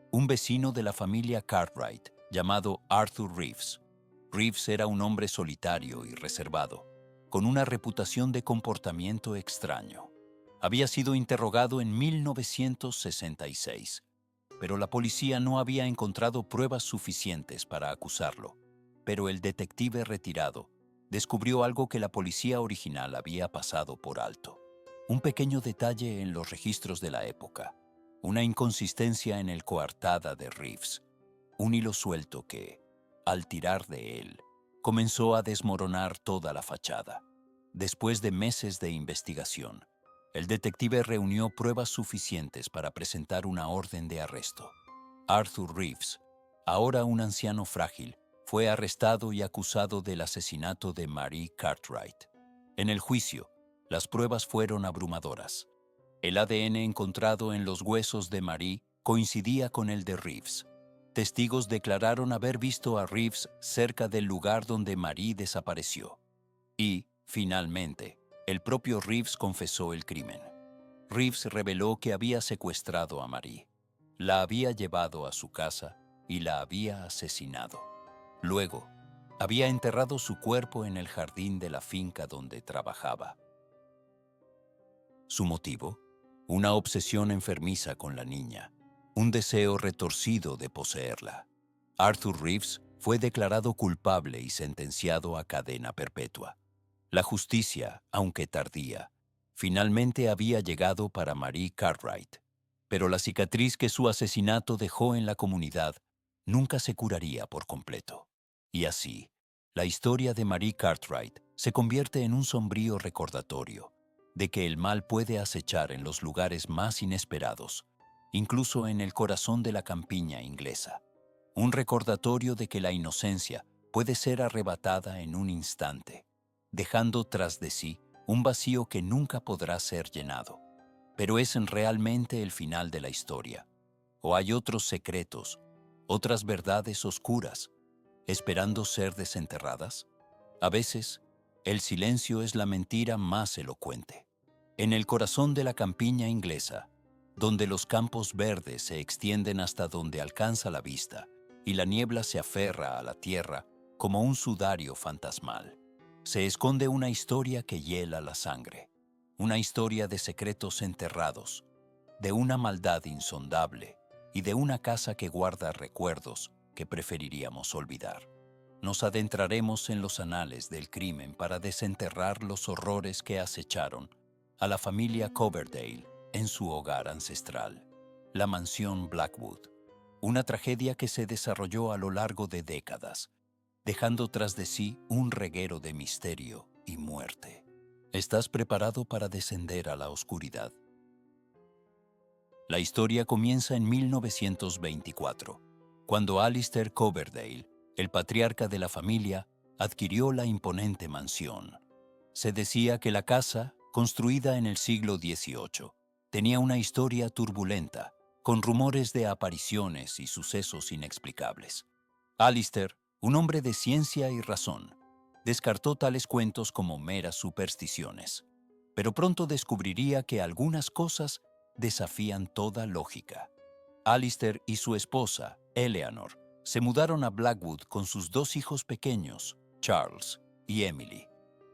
un vecino de la familia Cartwright, llamado Arthur Reeves. Reeves era un hombre solitario y reservado, con una reputación de comportamiento extraño. Había sido interrogado en 1966, pero la policía no había encontrado pruebas suficientes para acusarlo. Pero el detective retirado descubrió algo que la policía original había pasado por alto. Un pequeño detalle en los registros de la época, una inconsistencia en el coartada de Reeves, un hilo suelto que, al tirar de él, comenzó a desmoronar toda la fachada. Después de meses de investigación, el detective reunió pruebas suficientes para presentar una orden de arresto. Arthur Reeves, ahora un anciano frágil, fue arrestado y acusado del asesinato de Marie Cartwright. En el juicio, las pruebas fueron abrumadoras. El ADN encontrado en los huesos de Marie coincidía con el de Reeves. Testigos declararon haber visto a Reeves cerca del lugar donde Marie desapareció. Y, finalmente, el propio Reeves confesó el crimen. Reeves reveló que había secuestrado a Marie, la había llevado a su casa y la había asesinado. Luego, había enterrado su cuerpo en el jardín de la finca donde trabajaba. Su motivo, una obsesión enfermiza con la niña, un deseo retorcido de poseerla. Arthur Reeves fue declarado culpable y sentenciado a cadena perpetua. La justicia, aunque tardía, finalmente había llegado para Marie Cartwright, pero la cicatriz que su asesinato dejó en la comunidad nunca se curaría por completo. Y así, la historia de Marie Cartwright se convierte en un sombrío recordatorio de que el mal puede acechar en los lugares más inesperados, incluso en el corazón de la campiña inglesa. Un recordatorio de que la inocencia puede ser arrebatada en un instante, dejando tras de sí un vacío que nunca podrá ser llenado. Pero ¿es realmente el final de la historia? ¿O hay otros secretos, otras verdades oscuras, esperando ser desenterradas? A veces, el silencio es la mentira más elocuente. En el corazón de la campiña inglesa, donde los campos verdes se extienden hasta donde alcanza la vista y la niebla se aferra a la tierra como un sudario fantasmal, se esconde una historia que hiela la sangre, una historia de secretos enterrados, de una maldad insondable y de una casa que guarda recuerdos que preferiríamos olvidar. Nos adentraremos en los anales del crimen para desenterrar los horrores que acecharon a la familia Coverdale en su hogar ancestral, la mansión Blackwood, una tragedia que se desarrolló a lo largo de décadas, dejando tras de sí un reguero de misterio y muerte. ¿Estás preparado para descender a la oscuridad? La historia comienza en 1924, cuando Alistair Coverdale, el patriarca de la familia, adquirió la imponente mansión. Se decía que la casa, construida en el siglo XVIII, tenía una historia turbulenta, con rumores de apariciones y sucesos inexplicables. Alistair, un hombre de ciencia y razón, descartó tales cuentos como meras supersticiones, pero pronto descubriría que algunas cosas desafían toda lógica. Alistair y su esposa, Eleanor, se mudaron a Blackwood con sus dos hijos pequeños, Charles y Emily.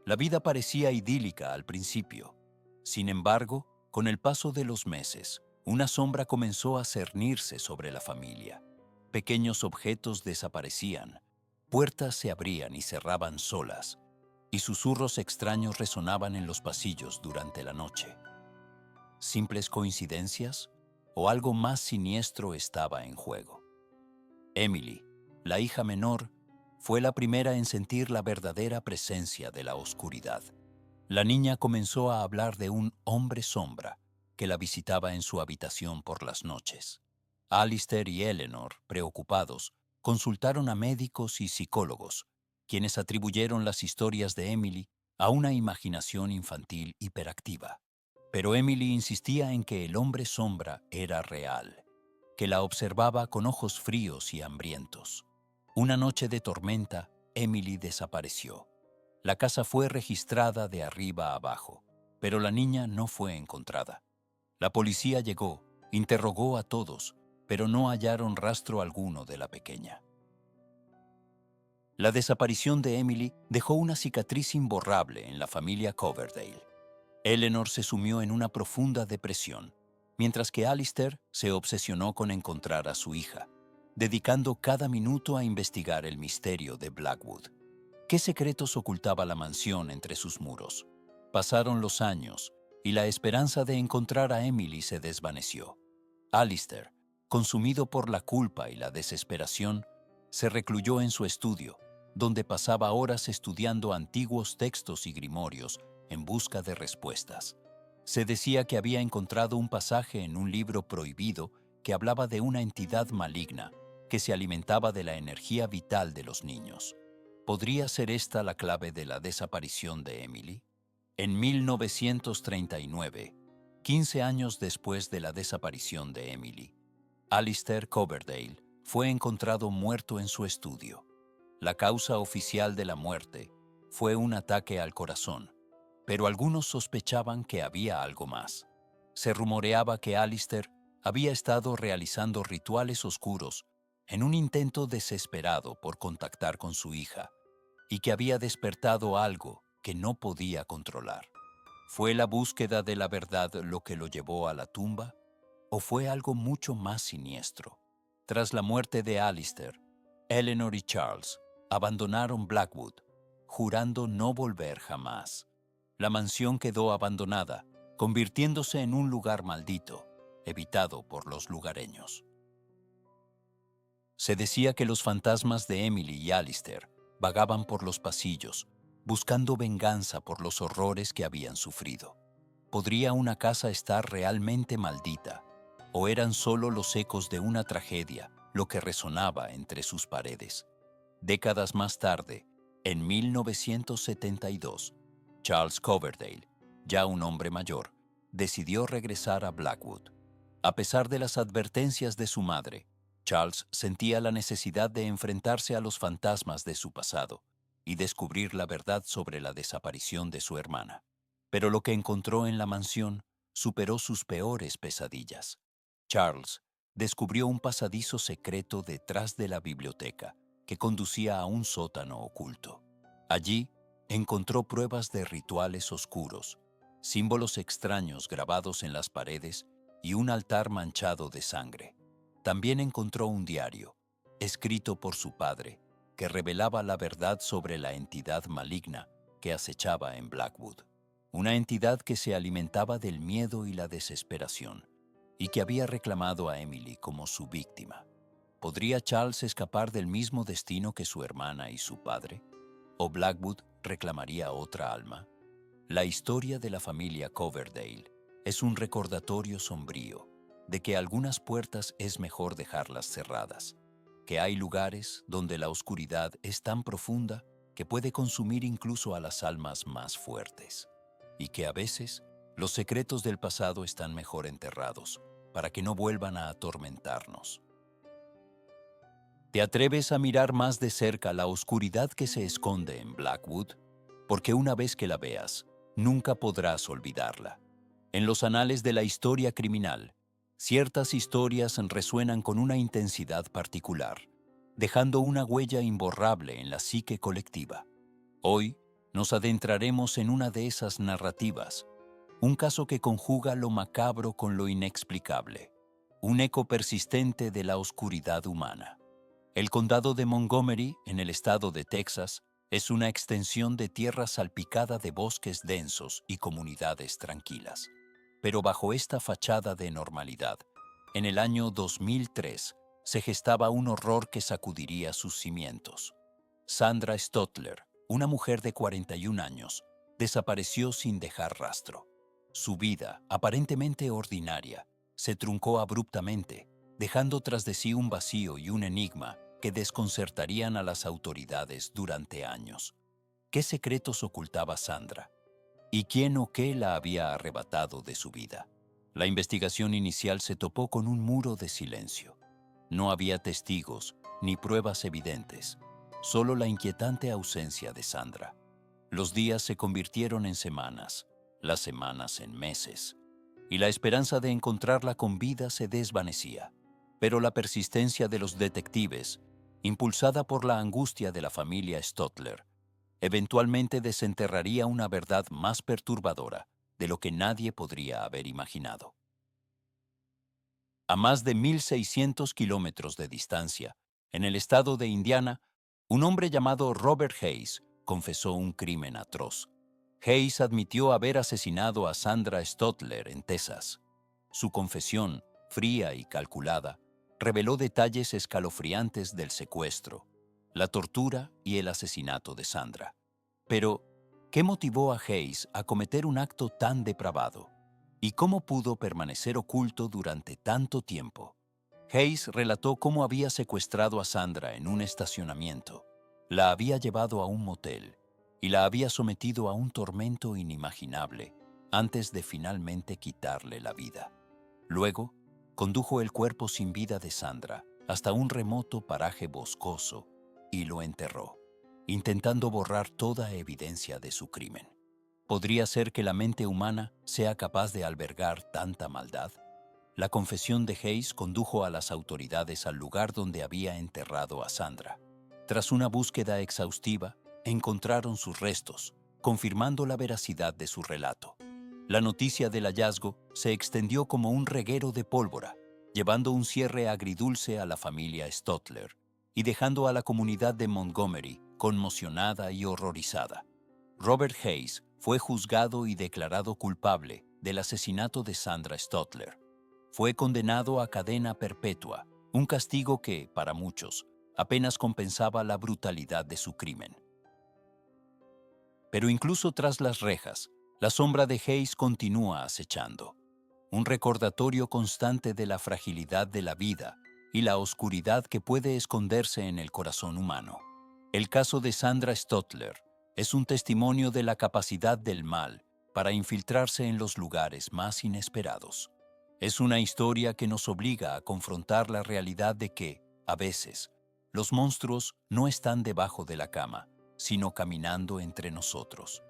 La vida parecía idílica al principio. Sin embargo, con el paso de los meses, una sombra comenzó a cernirse sobre la familia. Pequeños objetos desaparecían, puertas se abrían y cerraban solas, y susurros extraños resonaban en los pasillos durante la noche. ¿Simples coincidencias o algo más siniestro estaba en juego? Emily, la hija menor, fue la primera en sentir la verdadera presencia de la oscuridad. La niña comenzó a hablar de un hombre sombra que la visitaba en su habitación por las noches. Alistair y Eleanor, preocupados, consultaron a médicos y psicólogos, quienes atribuyeron las historias de Emily a una imaginación infantil hiperactiva. Pero Emily insistía en que el hombre sombra era real, que la observaba con ojos fríos y hambrientos. Una noche de tormenta, Emily desapareció. La casa fue registrada de arriba a abajo, pero la niña no fue encontrada. La policía llegó, interrogó a todos, pero no hallaron rastro alguno de la pequeña. La desaparición de Emily dejó una cicatriz imborrable en la familia Coverdale. Eleanor se sumió en una profunda depresión, mientras que Alistair se obsesionó con encontrar a su hija, dedicando cada minuto a investigar el misterio de Blackwood. ¿Qué secretos ocultaba la mansión entre sus muros? Pasaron los años y la esperanza de encontrar a Emily se desvaneció. Alistair, consumido por la culpa y la desesperación, se recluyó en su estudio, donde pasaba horas estudiando antiguos textos y grimorios en busca de respuestas. Se decía que había encontrado un pasaje en un libro prohibido que hablaba de una entidad maligna que se alimentaba de la energía vital de los niños. ¿Podría ser esta la clave de la desaparición de Emily? En 1939, 15 años después de la desaparición de Emily, Alistair Coverdale fue encontrado muerto en su estudio. La causa oficial de la muerte fue un ataque al corazón, pero algunos sospechaban que había algo más. Se rumoreaba que Alistair había estado realizando rituales oscuros en un intento desesperado por contactar con su hija y que había despertado algo que no podía controlar. ¿Fue la búsqueda de la verdad lo que lo llevó a la tumba? ¿O fue algo mucho más siniestro? Tras la muerte de Alistair, Eleanor y Charles abandonaron Blackwood, jurando no volver jamás. La mansión quedó abandonada, convirtiéndose en un lugar maldito, evitado por los lugareños. Se decía que los fantasmas de Emily y Alistair vagaban por los pasillos, buscando venganza por los horrores que habían sufrido. ¿Podría una casa estar realmente maldita? ¿O eran solo los ecos de una tragedia lo que resonaba entre sus paredes? Décadas más tarde, En 1972, Charles Coverdale, ya un hombre mayor, decidió regresar a Blackwood. A pesar de las advertencias de su madre, Charles sentía la necesidad de enfrentarse a los fantasmas de su pasado y descubrir la verdad sobre la desaparición de su hermana. Pero lo que encontró en la mansión superó sus peores pesadillas. Charles descubrió un pasadizo secreto detrás de la biblioteca que conducía a un sótano oculto. Allí encontró pruebas de rituales oscuros, símbolos extraños grabados en las paredes y un altar manchado de sangre. También encontró un diario, escrito por su padre, que revelaba la verdad sobre la entidad maligna que acechaba en Blackwood. Una entidad que se alimentaba del miedo y la desesperación, y que había reclamado a Emily como su víctima. ¿Podría Charles escapar del mismo destino que su hermana y su padre? ¿O Blackwood reclamaría otra alma? La historia de la familia Coverdale es un recordatorio sombrío de que algunas puertas es mejor dejarlas cerradas, que hay lugares donde la oscuridad es tan profunda que puede consumir incluso a las almas más fuertes, y que a veces los secretos del pasado están mejor enterrados para que no vuelvan a atormentarnos. ¿Te atreves a mirar más de cerca la oscuridad que se esconde en Blackwood? Porque una vez que la veas, nunca podrás olvidarla. En los anales de la historia criminal, ciertas historias resuenan con una intensidad particular, dejando una huella imborrable en la psique colectiva. Hoy nos adentraremos en una de esas narrativas, un caso que conjuga lo macabro con lo inexplicable, un eco persistente de la oscuridad humana. El condado de Montgomery, en el estado de Texas, es una extensión de tierra salpicada de bosques densos y comunidades tranquilas. Pero bajo esta fachada de normalidad, en el año 2003 se gestaba un horror que sacudiría sus cimientos. Sandra Stotler, una mujer de 41 años, desapareció sin dejar rastro. Su vida, aparentemente ordinaria, se truncó abruptamente, dejando tras de sí un vacío y un enigma que desconcertarían a las autoridades durante años. ¿Qué secretos ocultaba Sandra? ¿Y quién o qué la había arrebatado de su vida? La investigación inicial se topó con un muro de silencio. No había testigos ni pruebas evidentes, solo la inquietante ausencia de Sandra. Los días se convirtieron en semanas, las semanas en meses, y la esperanza de encontrarla con vida se desvanecía. Pero la persistencia de los detectives, impulsada por la angustia de la familia Stotler, eventualmente desenterraría una verdad más perturbadora de lo que nadie podría haber imaginado. A más de 1.600 kilómetros de distancia, en el estado de Indiana, un hombre llamado Robert Hayes confesó un crimen atroz. Hayes admitió haber asesinado a Sandra Stotler en Texas. Su confesión, fría y calculada, reveló detalles escalofriantes del secuestro, la tortura y el asesinato de Sandra. Pero, ¿qué motivó a Hayes a cometer un acto tan depravado? ¿Y cómo pudo permanecer oculto durante tanto tiempo? Hayes relató cómo había secuestrado a Sandra en un estacionamiento, la había llevado a un motel y la había sometido a un tormento inimaginable antes de finalmente quitarle la vida. Luego, condujo el cuerpo sin vida de Sandra hasta un remoto paraje boscoso y lo enterró, intentando borrar toda evidencia de su crimen. ¿Podría ser que la mente humana sea capaz de albergar tanta maldad? La confesión de Hayes condujo a las autoridades al lugar donde había enterrado a Sandra. Tras una búsqueda exhaustiva, encontraron sus restos, confirmando la veracidad de su relato. La noticia del hallazgo se extendió como un reguero de pólvora, llevando un cierre agridulce a la familia Stotler y dejando a la comunidad de Montgomery conmocionada y horrorizada. Robert Hayes fue juzgado y declarado culpable del asesinato de Sandra Stotler. Fue condenado a cadena perpetua, un castigo que, para muchos, apenas compensaba la brutalidad de su crimen. Pero incluso tras las rejas, la sombra de Hayes continúa acechando, un recordatorio constante de la fragilidad de la vida y la oscuridad que puede esconderse en el corazón humano. El caso de Sandra Stotler es un testimonio de la capacidad del mal para infiltrarse en los lugares más inesperados. Es una historia que nos obliga a confrontar la realidad de que, a veces, los monstruos no están debajo de la cama, sino caminando entre nosotros.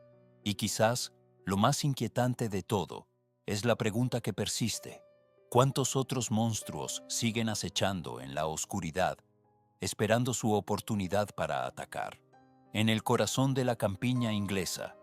Y quizás, lo más inquietante de todo, es la pregunta que persiste: ¿cuántos otros monstruos siguen acechando en la oscuridad, esperando su oportunidad para atacar? En el corazón de la campiña inglesa,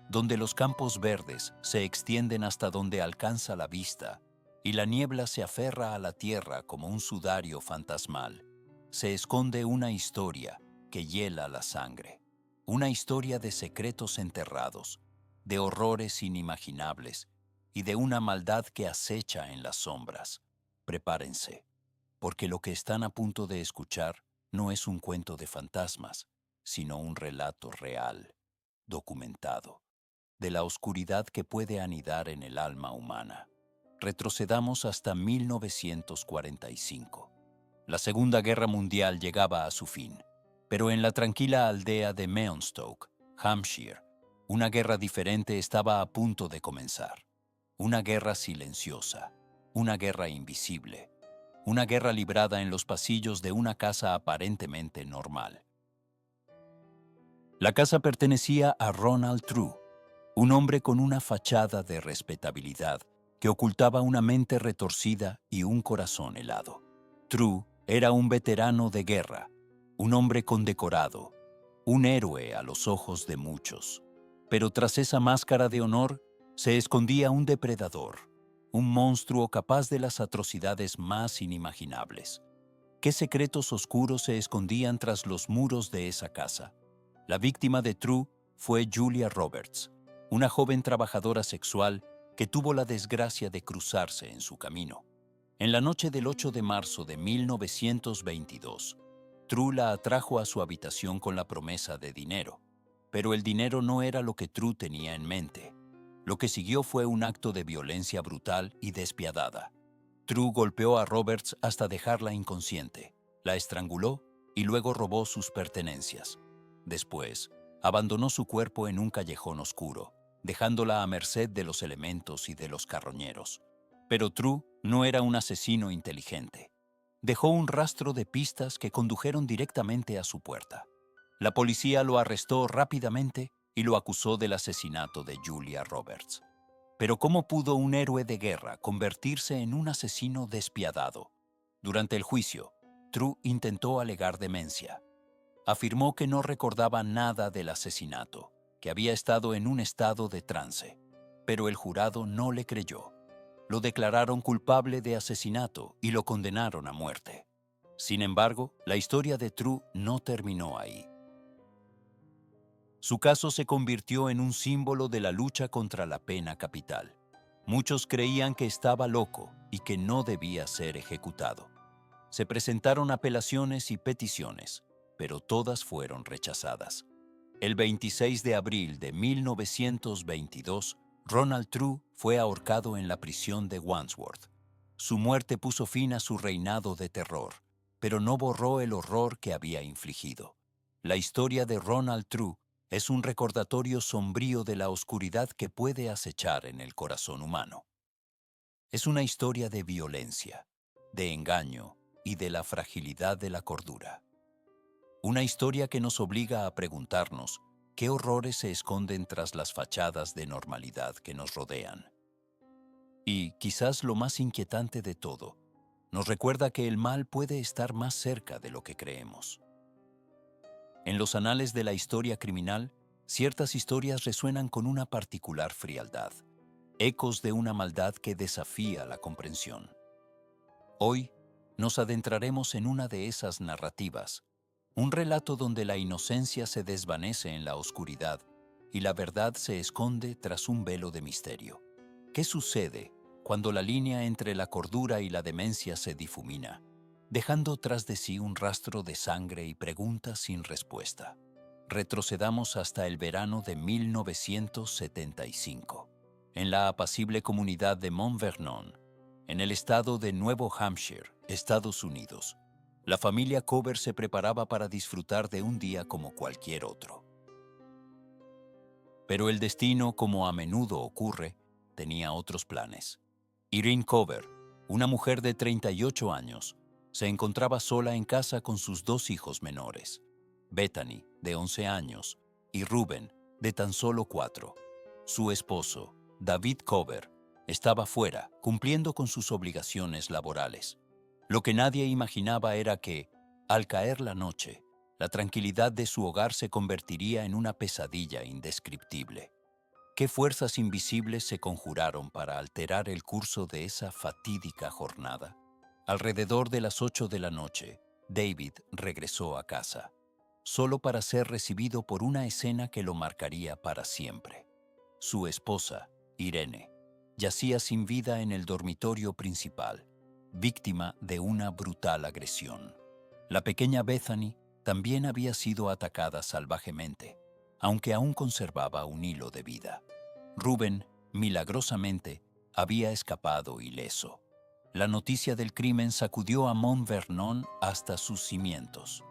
donde los campos verdes se extienden hasta donde alcanza la vista y la niebla se aferra a la tierra como un sudario fantasmal, se esconde una historia que hiela la sangre. Una historia de secretos enterrados, de horrores inimaginables y de una maldad que acecha en las sombras. Prepárense, porque lo que están a punto de escuchar no es un cuento de fantasmas, sino un relato real, documentado, de la oscuridad que puede anidar en el alma humana. Retrocedamos hasta 1945. La Segunda Guerra Mundial llegaba a su fin, pero en la tranquila aldea de Meonstoke, Hampshire, una guerra diferente estaba a punto de comenzar. Una guerra silenciosa, una guerra invisible, una guerra librada en los pasillos de una casa aparentemente normal. La casa pertenecía a Ronald True, un hombre con una fachada de respetabilidad que ocultaba una mente retorcida y un corazón helado. True era un veterano de guerra, un hombre condecorado, un héroe a los ojos de muchos. Pero tras esa máscara de honor se escondía un depredador, un monstruo capaz de las atrocidades más inimaginables. ¿Qué secretos oscuros se escondían tras los muros de esa casa? La víctima de True fue Julia Roberts, una joven trabajadora sexual que tuvo la desgracia de cruzarse en su camino. En la noche del 8 de marzo de 1922, True la atrajo a su habitación con la promesa de dinero, pero el dinero no era lo que True tenía en mente. Lo que siguió fue un acto de violencia brutal y despiadada. True golpeó a Roberts hasta dejarla inconsciente, la estranguló y luego robó sus pertenencias. Después, abandonó su cuerpo en un callejón oscuro, dejándola a merced de los elementos y de los carroñeros. Pero True no era un asesino inteligente. Dejó un rastro de pistas que condujeron directamente a su puerta. La policía lo arrestó rápidamente y lo acusó del asesinato de Julia Roberts. Pero ¿cómo pudo un héroe de guerra convertirse en un asesino despiadado? Durante el juicio, True intentó alegar demencia. Afirmó que no recordaba nada del asesinato, que había estado en un estado de trance. Pero el jurado no le creyó. Lo declararon culpable de asesinato y lo condenaron a muerte. Sin embargo, la historia de True no terminó ahí. Su caso se convirtió en un símbolo de la lucha contra la pena capital. Muchos creían que estaba loco y que no debía ser ejecutado. Se presentaron apelaciones y peticiones, pero todas fueron rechazadas. El 26 de abril de 1922, Ronald True fue ahorcado en la prisión de Wandsworth. Su muerte puso fin a su reinado de terror, pero no borró el horror que había infligido. La historia de Ronald True es un recordatorio sombrío de la oscuridad que puede acechar en el corazón humano. Es una historia de violencia, de engaño y de la fragilidad de la cordura. Una historia que nos obliga a preguntarnos qué horrores se esconden tras las fachadas de normalidad que nos rodean. Y, quizás lo más inquietante de todo, nos recuerda que el mal puede estar más cerca de lo que creemos. En los anales de la historia criminal, ciertas historias resuenan con una particular frialdad, ecos de una maldad que desafía la comprensión. Hoy nos adentraremos en una de esas narrativas, un relato donde la inocencia se desvanece en la oscuridad y la verdad se esconde tras un velo de misterio. ¿Qué sucede cuando la línea entre la cordura y la demencia se difumina, dejando tras de sí un rastro de sangre y preguntas sin respuesta? Retrocedamos hasta el verano de 1975. En la apacible comunidad de Mount Vernon, en el estado de Nuevo Hampshire, Estados Unidos, La familia Cover se preparaba para disfrutar de un día como cualquier otro. Pero el destino, como a menudo ocurre, tenía otros planes. Irene Cover, una mujer de 38 años, se encontraba sola en casa con sus dos hijos menores, Bethany, de 11 años, y Ruben, de tan solo 4. Su esposo, David Cover, estaba fuera, cumpliendo con sus obligaciones laborales. Lo que nadie imaginaba era que, al caer la noche, la tranquilidad de su hogar se convertiría en una pesadilla indescriptible. ¿Qué fuerzas invisibles se conjuraron para alterar el curso de esa fatídica jornada? Alrededor de las 8 de la noche, David regresó a casa, solo para ser recibido por una escena que lo marcaría para siempre. Su esposa, Irene, yacía sin vida en el dormitorio principal, víctima de una brutal agresión. La pequeña Bethany también había sido atacada salvajemente, aunque aún conservaba un hilo de vida. Ruben, milagrosamente, había escapado ileso. La noticia del crimen sacudió a Mount Vernon hasta sus cimientos.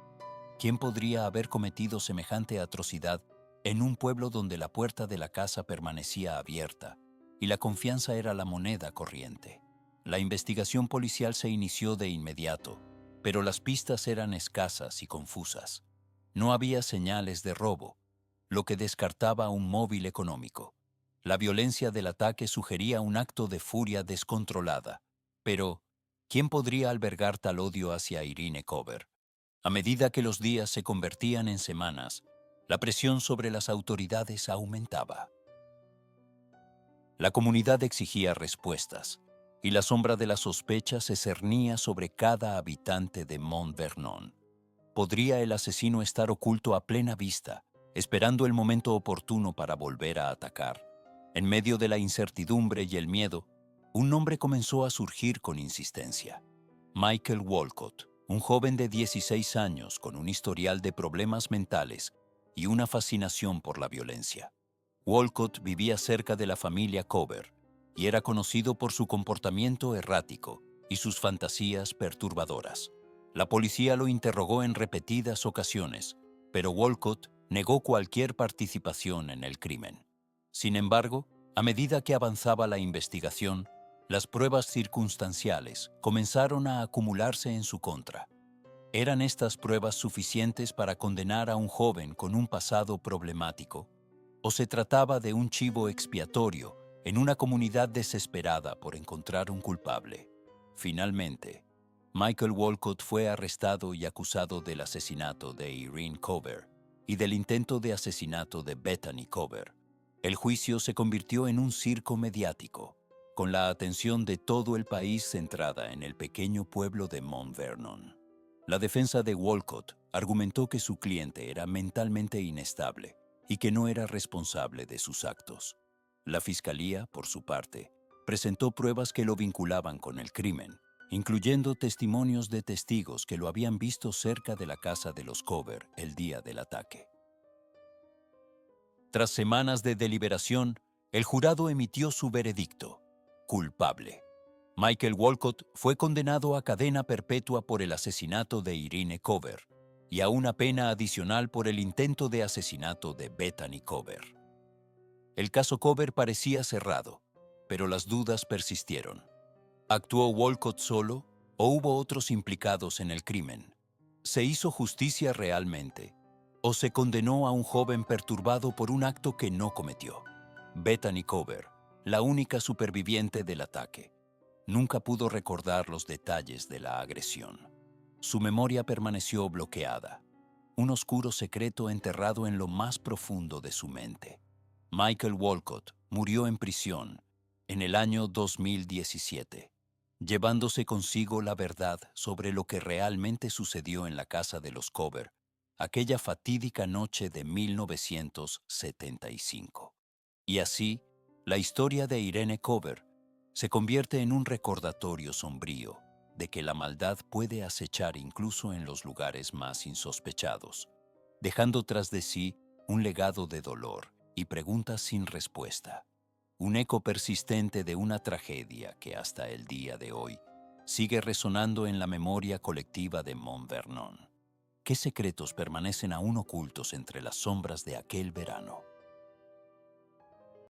¿Quién podría haber cometido semejante atrocidad en un pueblo donde la puerta de la casa permanecía abierta y la confianza era la moneda corriente? La investigación policial se inició de inmediato, pero las pistas eran escasas y confusas. No había señales de robo, lo que descartaba un móvil económico. La violencia del ataque sugería un acto de furia descontrolada. Pero, ¿quién podría albergar tal odio hacia Irene Cover? A medida que los días se convertían en semanas, la presión sobre las autoridades aumentaba. La comunidad exigía respuestas, y la sombra de la sospecha se cernía sobre cada habitante de Mount Vernon. ¿Podría el asesino estar oculto a plena vista, esperando el momento oportuno para volver a atacar? En medio de la incertidumbre y el miedo, un nombre comenzó a surgir con insistencia. Michael Walcott, un joven de 16 años con un historial de problemas mentales y una fascinación por la violencia. Walcott vivía cerca de la familia Cover y era conocido por su comportamiento errático y sus fantasías perturbadoras. La policía lo interrogó en repetidas ocasiones, pero Walcott negó cualquier participación en el crimen. Sin embargo, a medida que avanzaba la investigación, las pruebas circunstanciales comenzaron a acumularse en su contra. ¿Eran estas pruebas suficientes para condenar a un joven con un pasado problemático? ¿O se trataba de un chivo expiatorio en una comunidad desesperada por encontrar un culpable? Finalmente, Michael Walcott fue arrestado y acusado del asesinato de Irene Cover y del intento de asesinato de Bethany Cover. El juicio se convirtió en un circo mediático, con la atención de todo el país centrada en el pequeño pueblo de Mount Vernon. La defensa de Walcott argumentó que su cliente era mentalmente inestable y que no era responsable de sus actos. La fiscalía, por su parte, presentó pruebas que lo vinculaban con el crimen, incluyendo testimonios de testigos que lo habían visto cerca de la casa de los Cover el día del ataque. Tras semanas de deliberación, el jurado emitió su veredicto: culpable. Michael Walcott fue condenado a cadena perpetua por el asesinato de Irene Cover y a una pena adicional por el intento de asesinato de Bethany Cover. El caso Cover parecía cerrado, pero las dudas persistieron. ¿Actuó Walcott solo o hubo otros implicados en el crimen? ¿Se hizo justicia realmente o se condenó a un joven perturbado por un acto que no cometió? Bethany Cover, la única superviviente del ataque, nunca pudo recordar los detalles de la agresión. Su memoria permaneció bloqueada, un oscuro secreto enterrado en lo más profundo de su mente. Michael Walcott murió en prisión en el año 2017, llevándose consigo la verdad sobre lo que realmente sucedió en la casa de los Cover aquella fatídica noche de 1975. Y así, la historia de Irene Cover se convierte en un recordatorio sombrío de que la maldad puede acechar incluso en los lugares más insospechados, dejando tras de sí un legado de dolor y preguntas sin respuesta, un eco persistente de una tragedia que hasta el día de hoy sigue resonando en la memoria colectiva de Mont Vernon. ¿Qué secretos permanecen aún ocultos entre las sombras de aquel verano?